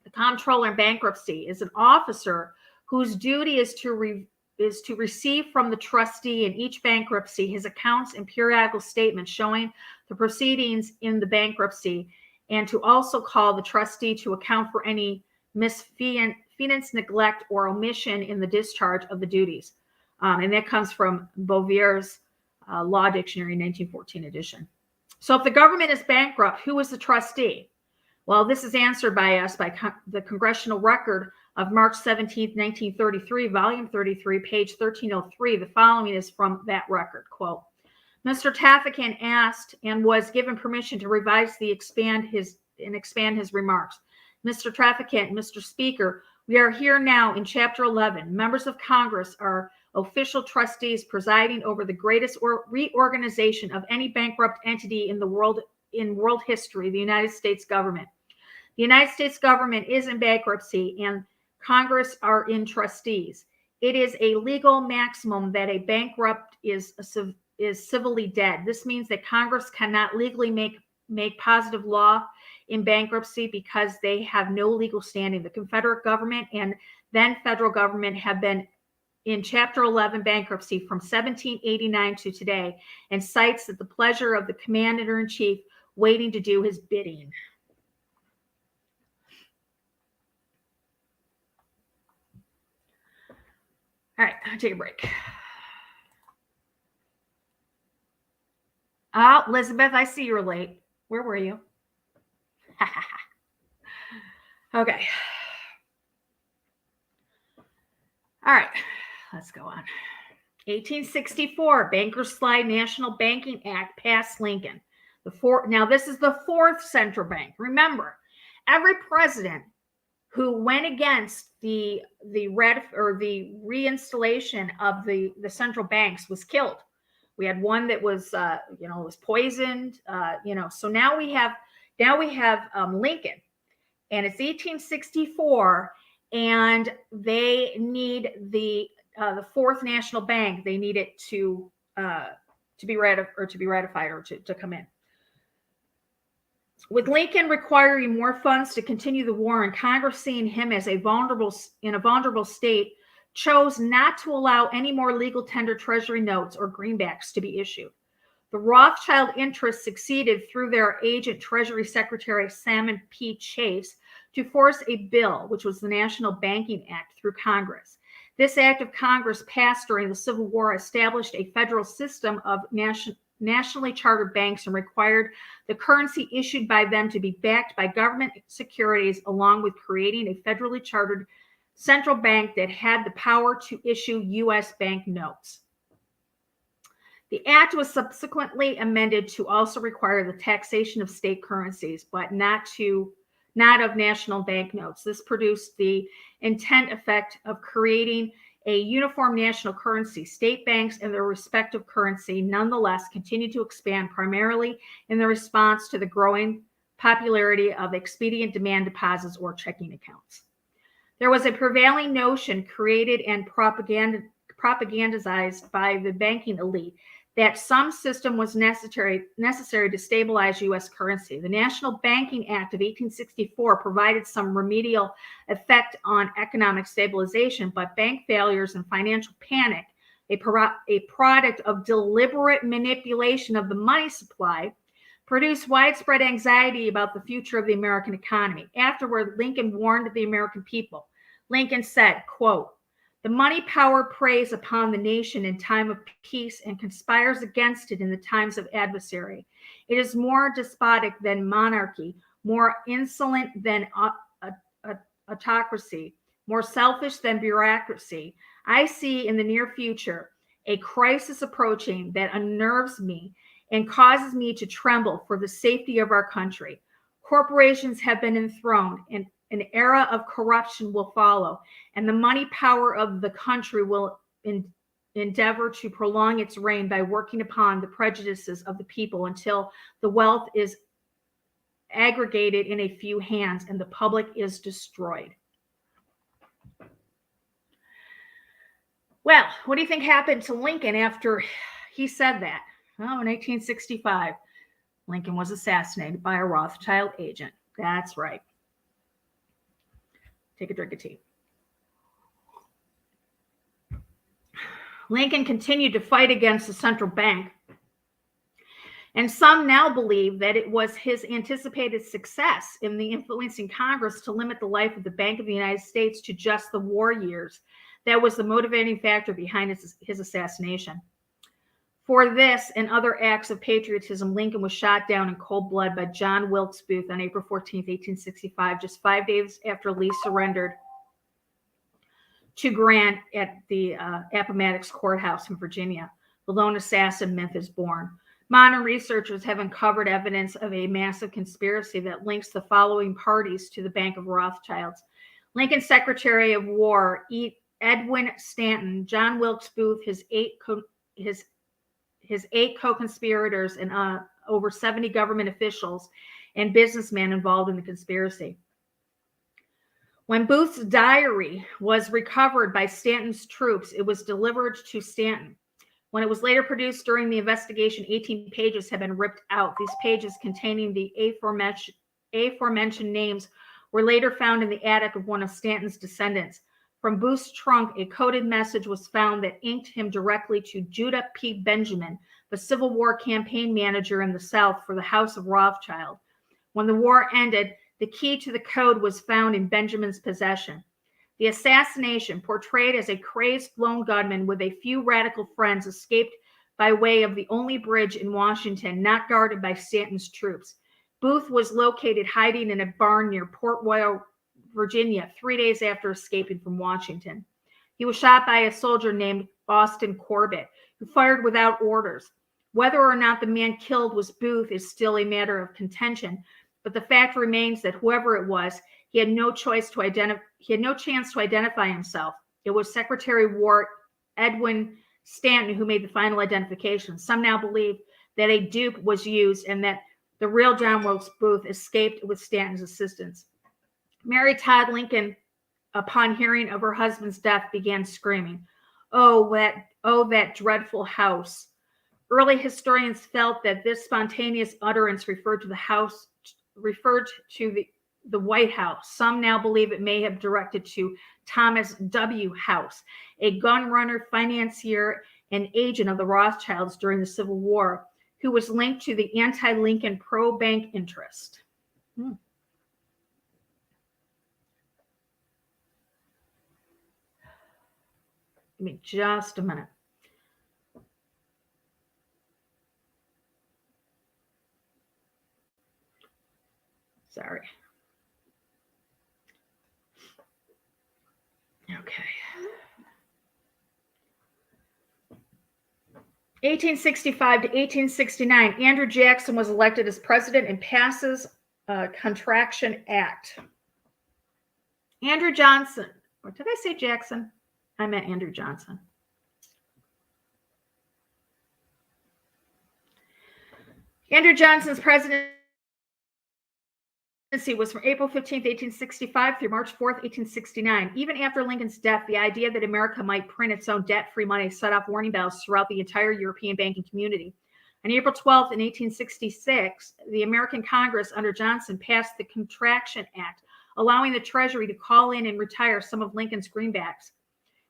The comptroller in bankruptcy is an officer whose duty is to receive from the trustee in each bankruptcy his accounts and periodical statements showing the proceedings in the bankruptcy, and to also call the trustee to account for any misfeasance, neglect, or omission in the discharge of the duties. And that comes from Bouvier's Law Dictionary, 1914 edition. So if the government is bankrupt, who is the trustee? Well, this is answered by us by the Congressional Record of March 17, 1933, volume 33, page 1303. The following is from that record, quote, Mr. Trafficant asked and was given permission to revise expand his remarks. Mr. Trafficant, Mr. Speaker, we are here now in Chapter 11. Members of Congress are official trustees presiding over the greatest reorganization of any bankrupt entity in world history, the United States government. The United States government is in bankruptcy and Congress are in trustees. It is a legal maximum that a bankrupt is civilly dead. This means that Congress cannot legally make positive law in bankruptcy because they have no legal standing. The Confederate government and then federal government have been in Chapter 11 bankruptcy from 1789 to today, and cites that the pleasure of the commander-in-chief waiting to do his bidding. All right, I'll take a break. Oh, Elizabeth, I see you're late. Where were you? Okay. All right, let's go on. 1864, Bankers Slide National Banking Act passed Lincoln. Now, this is the fourth central bank. Remember, every president who went against the reinstallation of the central banks was killed. We had one that was was poisoned. So now we have Lincoln, and it's 1864, and they need the fourth national bank. They need it to be ratified or to come in. With Lincoln requiring more funds to continue the war and Congress seeing him as in a vulnerable state, chose not to allow any more legal tender treasury notes or greenbacks to be issued. The Rothschild interests succeeded through their agent Treasury Secretary Salmon P. Chase to force a bill, which was the National Banking Act, through Congress. This act of Congress passed during the Civil War established a federal system of nationally chartered banks and required the currency issued by them to be backed by government securities, along with creating a federally chartered central bank that had the power to issue U.S. bank notes. The act was subsequently amended to also require the taxation of state currencies, but not of national banknotes. This produced the intent effect of creating a uniform national currency. State banks and their respective currency nonetheless continued to expand, primarily in the response to the growing popularity of expedient demand deposits or checking accounts. There was a prevailing notion created and propagandized by the banking elite that some system was necessary to stabilize U.S. currency. The National Banking Act of 1864 provided some remedial effect on economic stabilization, but bank failures and financial panic, a product of deliberate manipulation of the money supply, produced widespread anxiety about the future of the American economy. Afterward, Lincoln warned the American people. Lincoln said, quote, "The money power preys upon the nation in time of peace and conspires against it in the times of adversary. It is more despotic than monarchy, more insolent than autocracy, more selfish than bureaucracy. I see in the near future a crisis approaching that unnerves me and causes me to tremble for the safety of our country. Corporations have been enthroned, and an era of corruption will follow, and the money power of the country will endeavor to prolong its reign by working upon the prejudices of the people until the wealth is aggregated in a few hands and the public is destroyed." Well, what do you think happened to Lincoln after he said that? Well, in 1865, Lincoln was assassinated by a Rothschild agent. That's right. Take a drink of tea. Lincoln continued to fight against the central bank, and some now believe that it was his anticipated success in the influencing Congress to limit the life of the Bank of the United States to just the war years that was the motivating factor behind his assassination. For this and other acts of patriotism, Lincoln was shot down in cold blood by John Wilkes Booth on April 14, 1865, just 5 days after Lee surrendered to Grant at the Appomattox Courthouse in Virginia. The lone assassin myth is born. Modern researchers have uncovered evidence of a massive conspiracy that links the following parties to the Bank of Rothschilds: Lincoln's Secretary of War, Edwin Stanton, John Wilkes Booth, his eight co-conspirators, and over 70 government officials and businessmen involved in the conspiracy. When Booth's diary was recovered by Stanton's troops, it was delivered to Stanton. When it was later produced during the investigation, 18 pages had been ripped out. These pages containing the aforementioned names were later found in the attic of one of Stanton's descendants. From Booth's trunk, a coded message was found that inked him directly to Judah P. Benjamin, the Civil War campaign manager in the South for the House of Rothschild. When the war ended, the key to the code was found in Benjamin's possession. The assassination, portrayed as a crazed lone gunman with a few radical friends, escaped by way of the only bridge in Washington not guarded by Stanton's troops. Booth was located hiding in a barn near Port Royal, Virginia, 3 days after escaping from Washington. He was shot by a soldier named Boston Corbett, who fired without orders. Whether or not the man killed was Booth is still a matter of contention, but the fact remains that whoever it was, he had no chance to identify himself. It was Secretary of War Edwin Stanton who made the final identification. Some now believe that a dupe was used and that the real John Wilkes Booth escaped with Stanton's assistance. Mary Todd Lincoln, upon hearing of her husband's death, began screaming, oh, that dreadful house." Early historians felt that this spontaneous utterance referred to the White House. Some now believe it may have directed to Thomas W. House, a gun runner, financier, and agent of the Rothschilds during the Civil War, who was linked to the anti-Lincoln pro-bank interest. Give me just a minute. Sorry. Okay. 1865 to 1869, Andrew Jackson was elected as president and passes Contraction Act. Andrew Johnson, or did I say Jackson? I meant Andrew Johnson. Andrew Johnson's presidency was from April 15, 1865 through March 4, 1869. Even after Lincoln's death, the idea that America might print its own debt-free money set off warning bells throughout the entire European banking community. On April 12, 1866, the American Congress under Johnson passed the Contraction Act, allowing the Treasury to call in and retire some of Lincoln's greenbacks.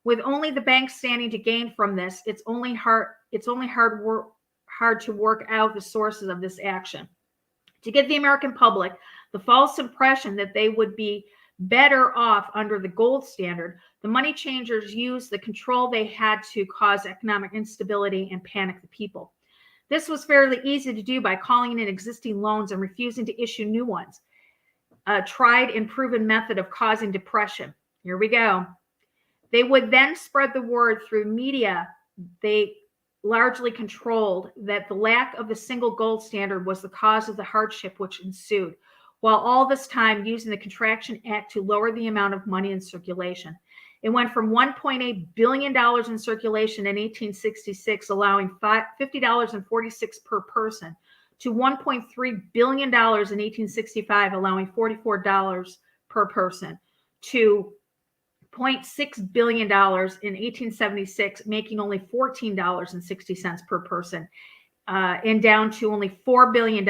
With only the banks standing to gain from this, it's only hard to work out the sources of this action. To give the American public the false impression that they would be better off under the gold standard, the money changers used the control they had to cause economic instability and panic the people. This was fairly easy to do by calling in existing loans and refusing to issue new ones. A tried and proven method of causing depression. Here we go. They would then spread the word through media they largely controlled that the lack of the single gold standard was the cause of the hardship which ensued, while all this time using the Contraction Act to lower the amount of money in circulation. It went from $1.8 billion in circulation in 1866, allowing $50.46 per person, to $1.3 billion in 1865, allowing $44 per person, to $0.6 billion in 1876, making only $14.60 per person, and down to only $4 billion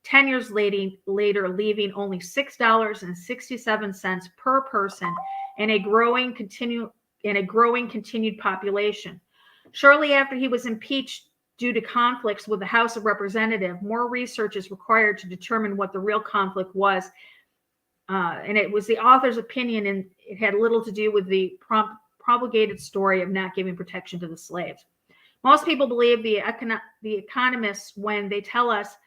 10 years later, leaving only $6.67 per person and a growing continued population. Shortly after he was impeached due to conflicts with the House of Representatives, more research is required to determine what the real conflict was. And it was the author's opinion, and it had little to do with the propagated story of not giving protection to the slaves. Most people believe the economists when they tell us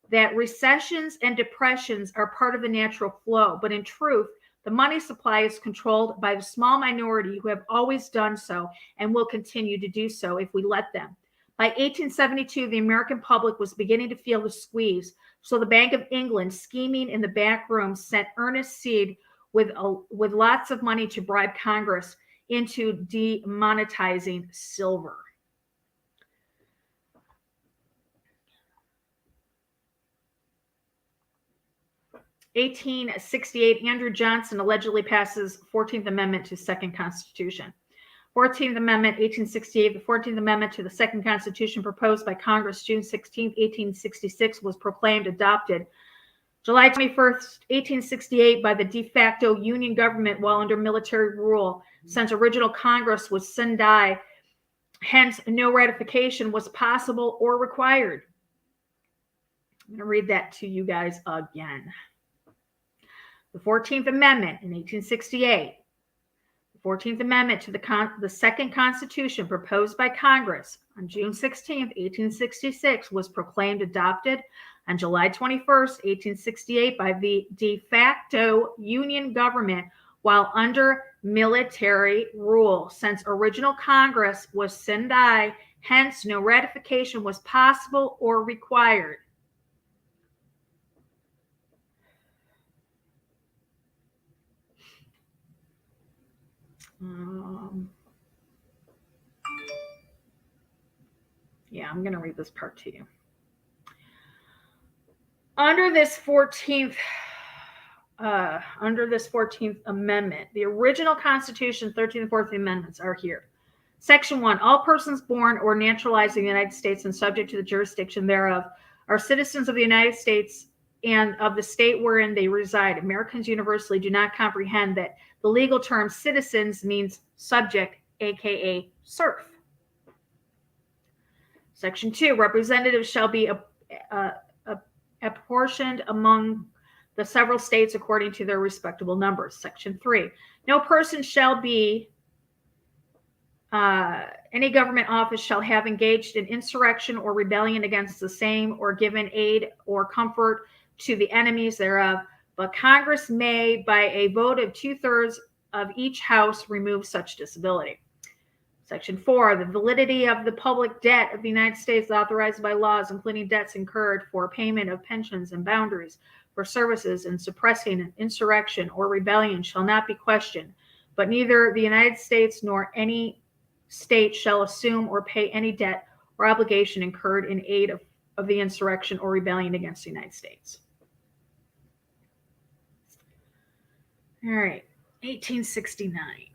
that recessions and depressions are part of the natural flow. But in truth, the money supply is controlled by the small minority who have always done so and will continue to do so if we let them. By 1872, the American public was beginning to feel the squeeze. So the Bank of England, scheming in the back room, sent Ernest Seed with lots of money to bribe Congress into demonetizing silver. In 1868, Andrew Johnson allegedly passes 14th Amendment to Second Constitution. 14th Amendment, 1868, the 14th Amendment to the Second Constitution proposed by Congress June 16, 1866, was proclaimed adopted July 21, 1868 by the de facto Union government while under military rule, since original Congress was Sendai. Hence, no ratification was possible or required. I'm going to read that to you guys again. The 14th Amendment in 1868 14th Amendment to the Second Constitution proposed by Congress on June 16, 1866 was proclaimed adopted on July 21, 1868 by the de facto Union government while under military rule. Since original Congress was Sendai, hence no ratification was possible or required. Yeah, I'm going to read this part to you. Under this 14th Amendment, the original Constitution, 13th and 14th Amendments are here. Section 1, all persons born or naturalized in the United States and subject to the jurisdiction thereof are citizens of the United States and of the state wherein they reside. Americans universally do not comprehend that the legal term citizens means subject, aka serf. Section 2, representatives shall be apportioned among the several states according to their respectable numbers. Section 3, no person shall be any government office shall have engaged in insurrection or rebellion against the same or given aid or comfort to the enemies thereof, but Congress may, by a vote of 2/3 of each house, remove such disability. Section 4, the validity of the public debt of the United States authorized by laws, including debts incurred for payment of pensions and boundaries for services in suppressing an insurrection or rebellion shall not be questioned, but neither the United States nor any state shall assume or pay any debt or obligation incurred in aid of the insurrection or rebellion against the United States. All right, 1869.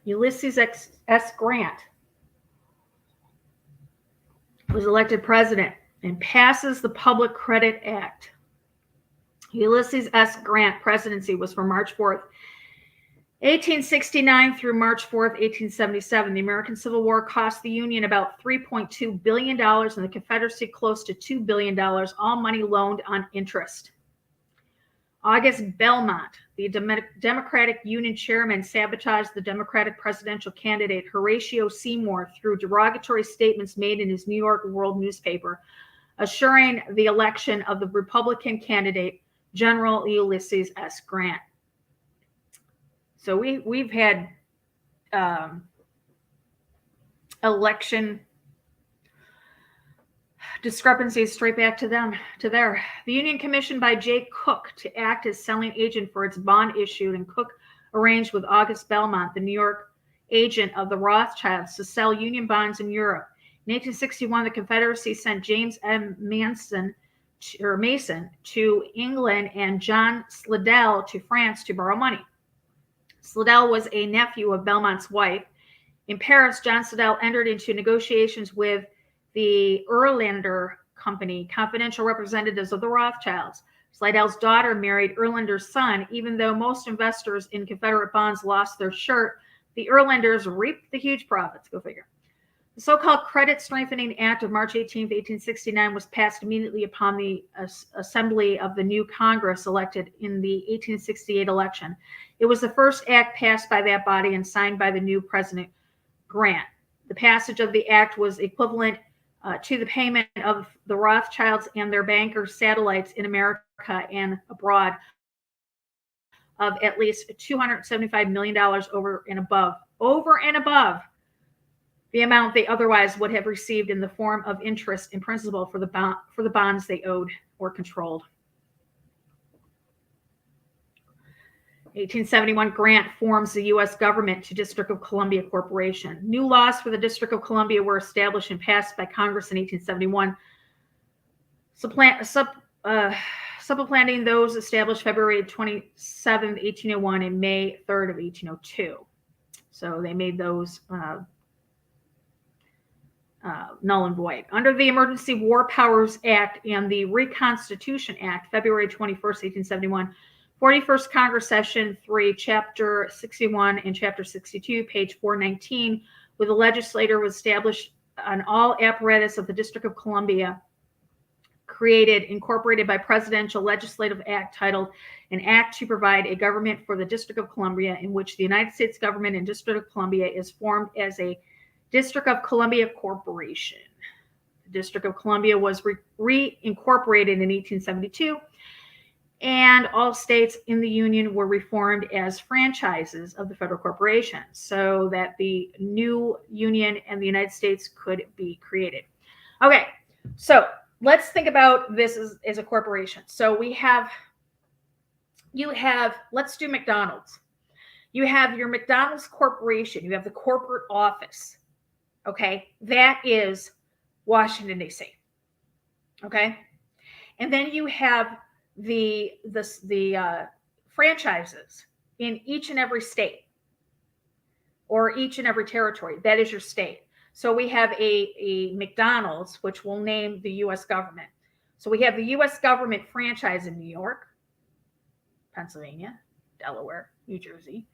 Ulysses S. Grant was elected president and passes the Public Credit Act. Ulysses S. Grant presidency was from March 4th, 1869 through March 4th, 1877. The American Civil War cost the Union about $3.2 billion and the Confederacy close to $2 billion, all money loaned on interest. August Belmont, the Democratic Union chairman, sabotaged the Democratic presidential candidate Horatio Seymour through derogatory statements made in his New York World newspaper, assuring the election of the Republican candidate, General Ulysses S. Grant. So we've had election discrepancies straight back to there. The Union commissioned by J. Cook to act as selling agent for its bond issued, and Cook arranged with August Belmont, the New York agent of the Rothschilds, to sell Union bonds in Europe. In 1861, the Confederacy sent James M. Mason to England and John Slidell to France to borrow money. Slidell was a nephew of Belmont's wife. In Paris, John Slidell entered into negotiations with the Erlander Company, confidential representatives of the Rothschilds. Slidell's daughter married Erlander's son. Even though most investors in Confederate bonds lost their shirt, the Erlanders reaped the huge profits. Go figure. The so-called Credit Strengthening Act of March 18, 1869 was passed immediately upon the assembly of the new Congress elected in the 1868 election. It was the first act passed by that body and signed by the new President Grant. The passage of the act was equivalent to the payment of the Rothschilds and their banker satellites in America and abroad of at least $275 million over and above the amount they otherwise would have received in the form of interest and principal for the bonds they owed or controlled. 1871, Grant forms the U.S. government to District of Columbia Corporation. New laws for the District of Columbia were established and passed by Congress in 1871, supplanting those established February 27, 1801 and May 3rd of 1802. So they made those null and void. Under the Emergency War Powers Act and the Reconstitution Act, February 21st, 1871, 41st Congress Session 3, Chapter 61 and Chapter 62, page 419, with the legislature was established on all apparatus of the District of Columbia, incorporated by Presidential Legislative Act titled An Act to Provide a Government for the District of Columbia, in which the United States government and District of Columbia is formed as a District of Columbia Corporation. The District of Columbia was reincorporated in 1872, and all states in the Union were reformed as franchises of the federal corporation so that the new Union and the United States could be created. Okay, so let's think about this as a corporation. So let's do McDonald's. You have your McDonald's corporation. You have the corporate office. Okay, that is Washington, D.C. Okay, and then you have the franchises in each and every state or each and every territory. That is your state. So we have a McDonald's, which will name the U.S. government. So we have the U.S. government franchise in New York, Pennsylvania, Delaware, New Jersey.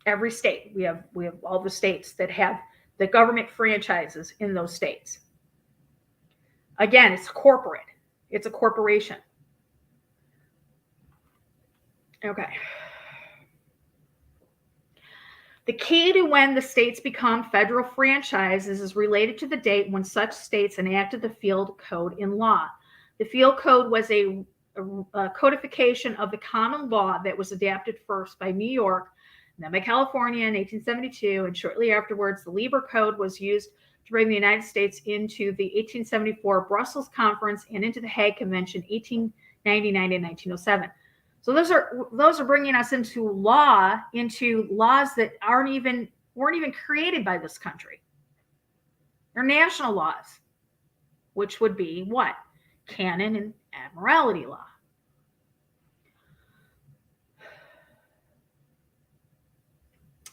Every state. We have all the states that have the government franchises in those states. Again, it's corporate. It's a corporation. Okay. The key to when the states become federal franchises is related to the date when such states enacted the Field Code in law. The Field Code was a codification of the common law that was adapted first by New York, then by California in 1872, and shortly afterwards, the Lieber Code was used to bring the United States into the 1874 Brussels Conference and into the Hague Convention, 1899 and 1907. So those are bringing us into laws that weren't even created by this country. They're national laws, which would be what? Canon and admiralty law.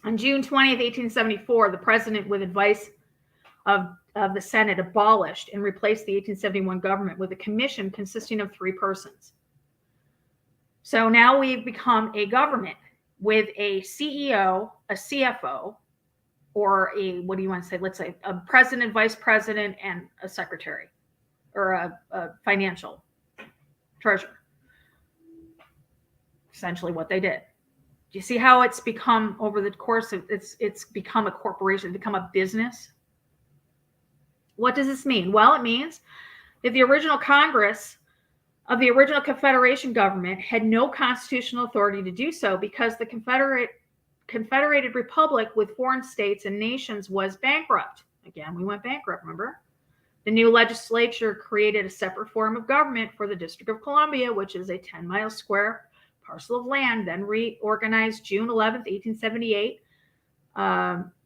On June 20th, 1874, the president, with advice of the Senate, abolished and replaced the 1871 government with a commission consisting of 3 persons. So now we've become a government with a CEO, a CFO, or what do you want to say? Let's say a president, vice president, and a secretary, or a financial treasurer. Essentially what they did. Do you see how it's become over the course of it's become a corporation, become a business? What does this mean? Well, it means that the original Congress of the original Confederation government had no constitutional authority to do so because the Confederated Republic with foreign states and nations was bankrupt. Again, we went bankrupt, remember? The new legislature created a separate form of government for the District of Columbia, which is a 10-mile square parcel of land, then reorganized June 11th, 1878,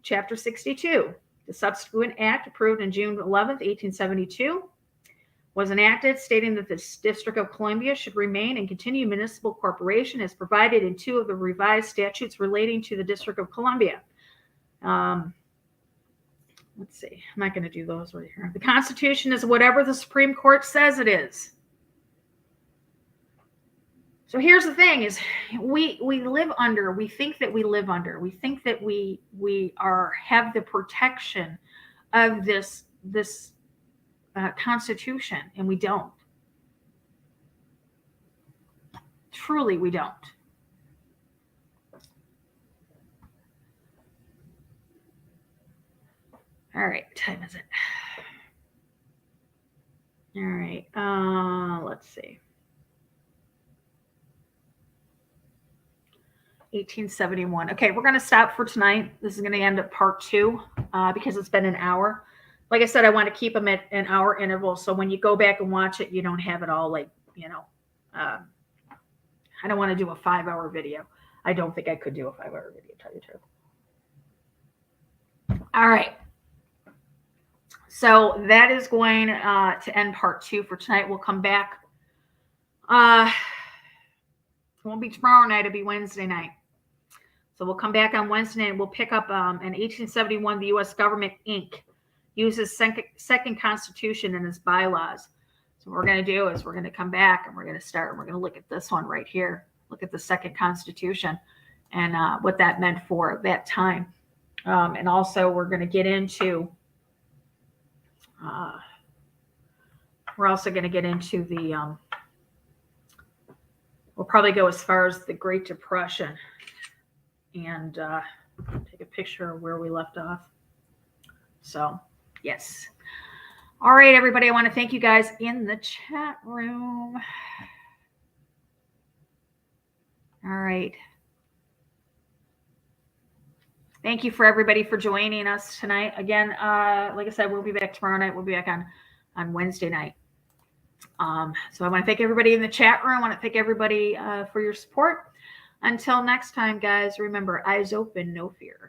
Chapter 62. The subsequent act, approved on June 11th, 1872, was enacted, stating that the District of Columbia should remain and continue municipal corporation as provided in 2 of the revised statutes relating to the District of Columbia. Let's see. I'm not going to do those right here. The Constitution is whatever the Supreme Court says it is. So here's the thing: is we live under. We think that we live under. We think that we have the protection of this Constitution, and we don't. Truly, we don't. All right, what time is it? All right, let's see. 1871. Okay, we're going to stop for tonight. This is going to end at part 2 because it's been an hour. Like I said, I want to keep them at an hour interval, so when you go back and watch it, you don't have it all like, I don't want to do a 5-hour video. I don't think I could do a 5-hour video, to tell you the truth. All right. So that is going to end part 2 for tonight. We'll come back. It won't be tomorrow night. It'll be Wednesday night. So we'll come back on Wednesday night and we'll pick up in 1871, the U.S. government, Inc. uses second constitution in its bylaws. So what we're going to do is we're going to come back and we're going to look at this one right here. Look at the second constitution and what that meant for that time. And also we're going to get into we're also going to get into the, we'll probably go as far as the Great Depression and take a picture of where we left off. So, yes. All right, everybody, I want to thank you guys in the chat room. All right. Thank you for everybody for joining us tonight. Again, like I said, we'll be back tomorrow night. We'll be back on Wednesday night. So I want to thank everybody in the chat room. I want to thank everybody for your support. Until next time, guys, remember, eyes open, no fear.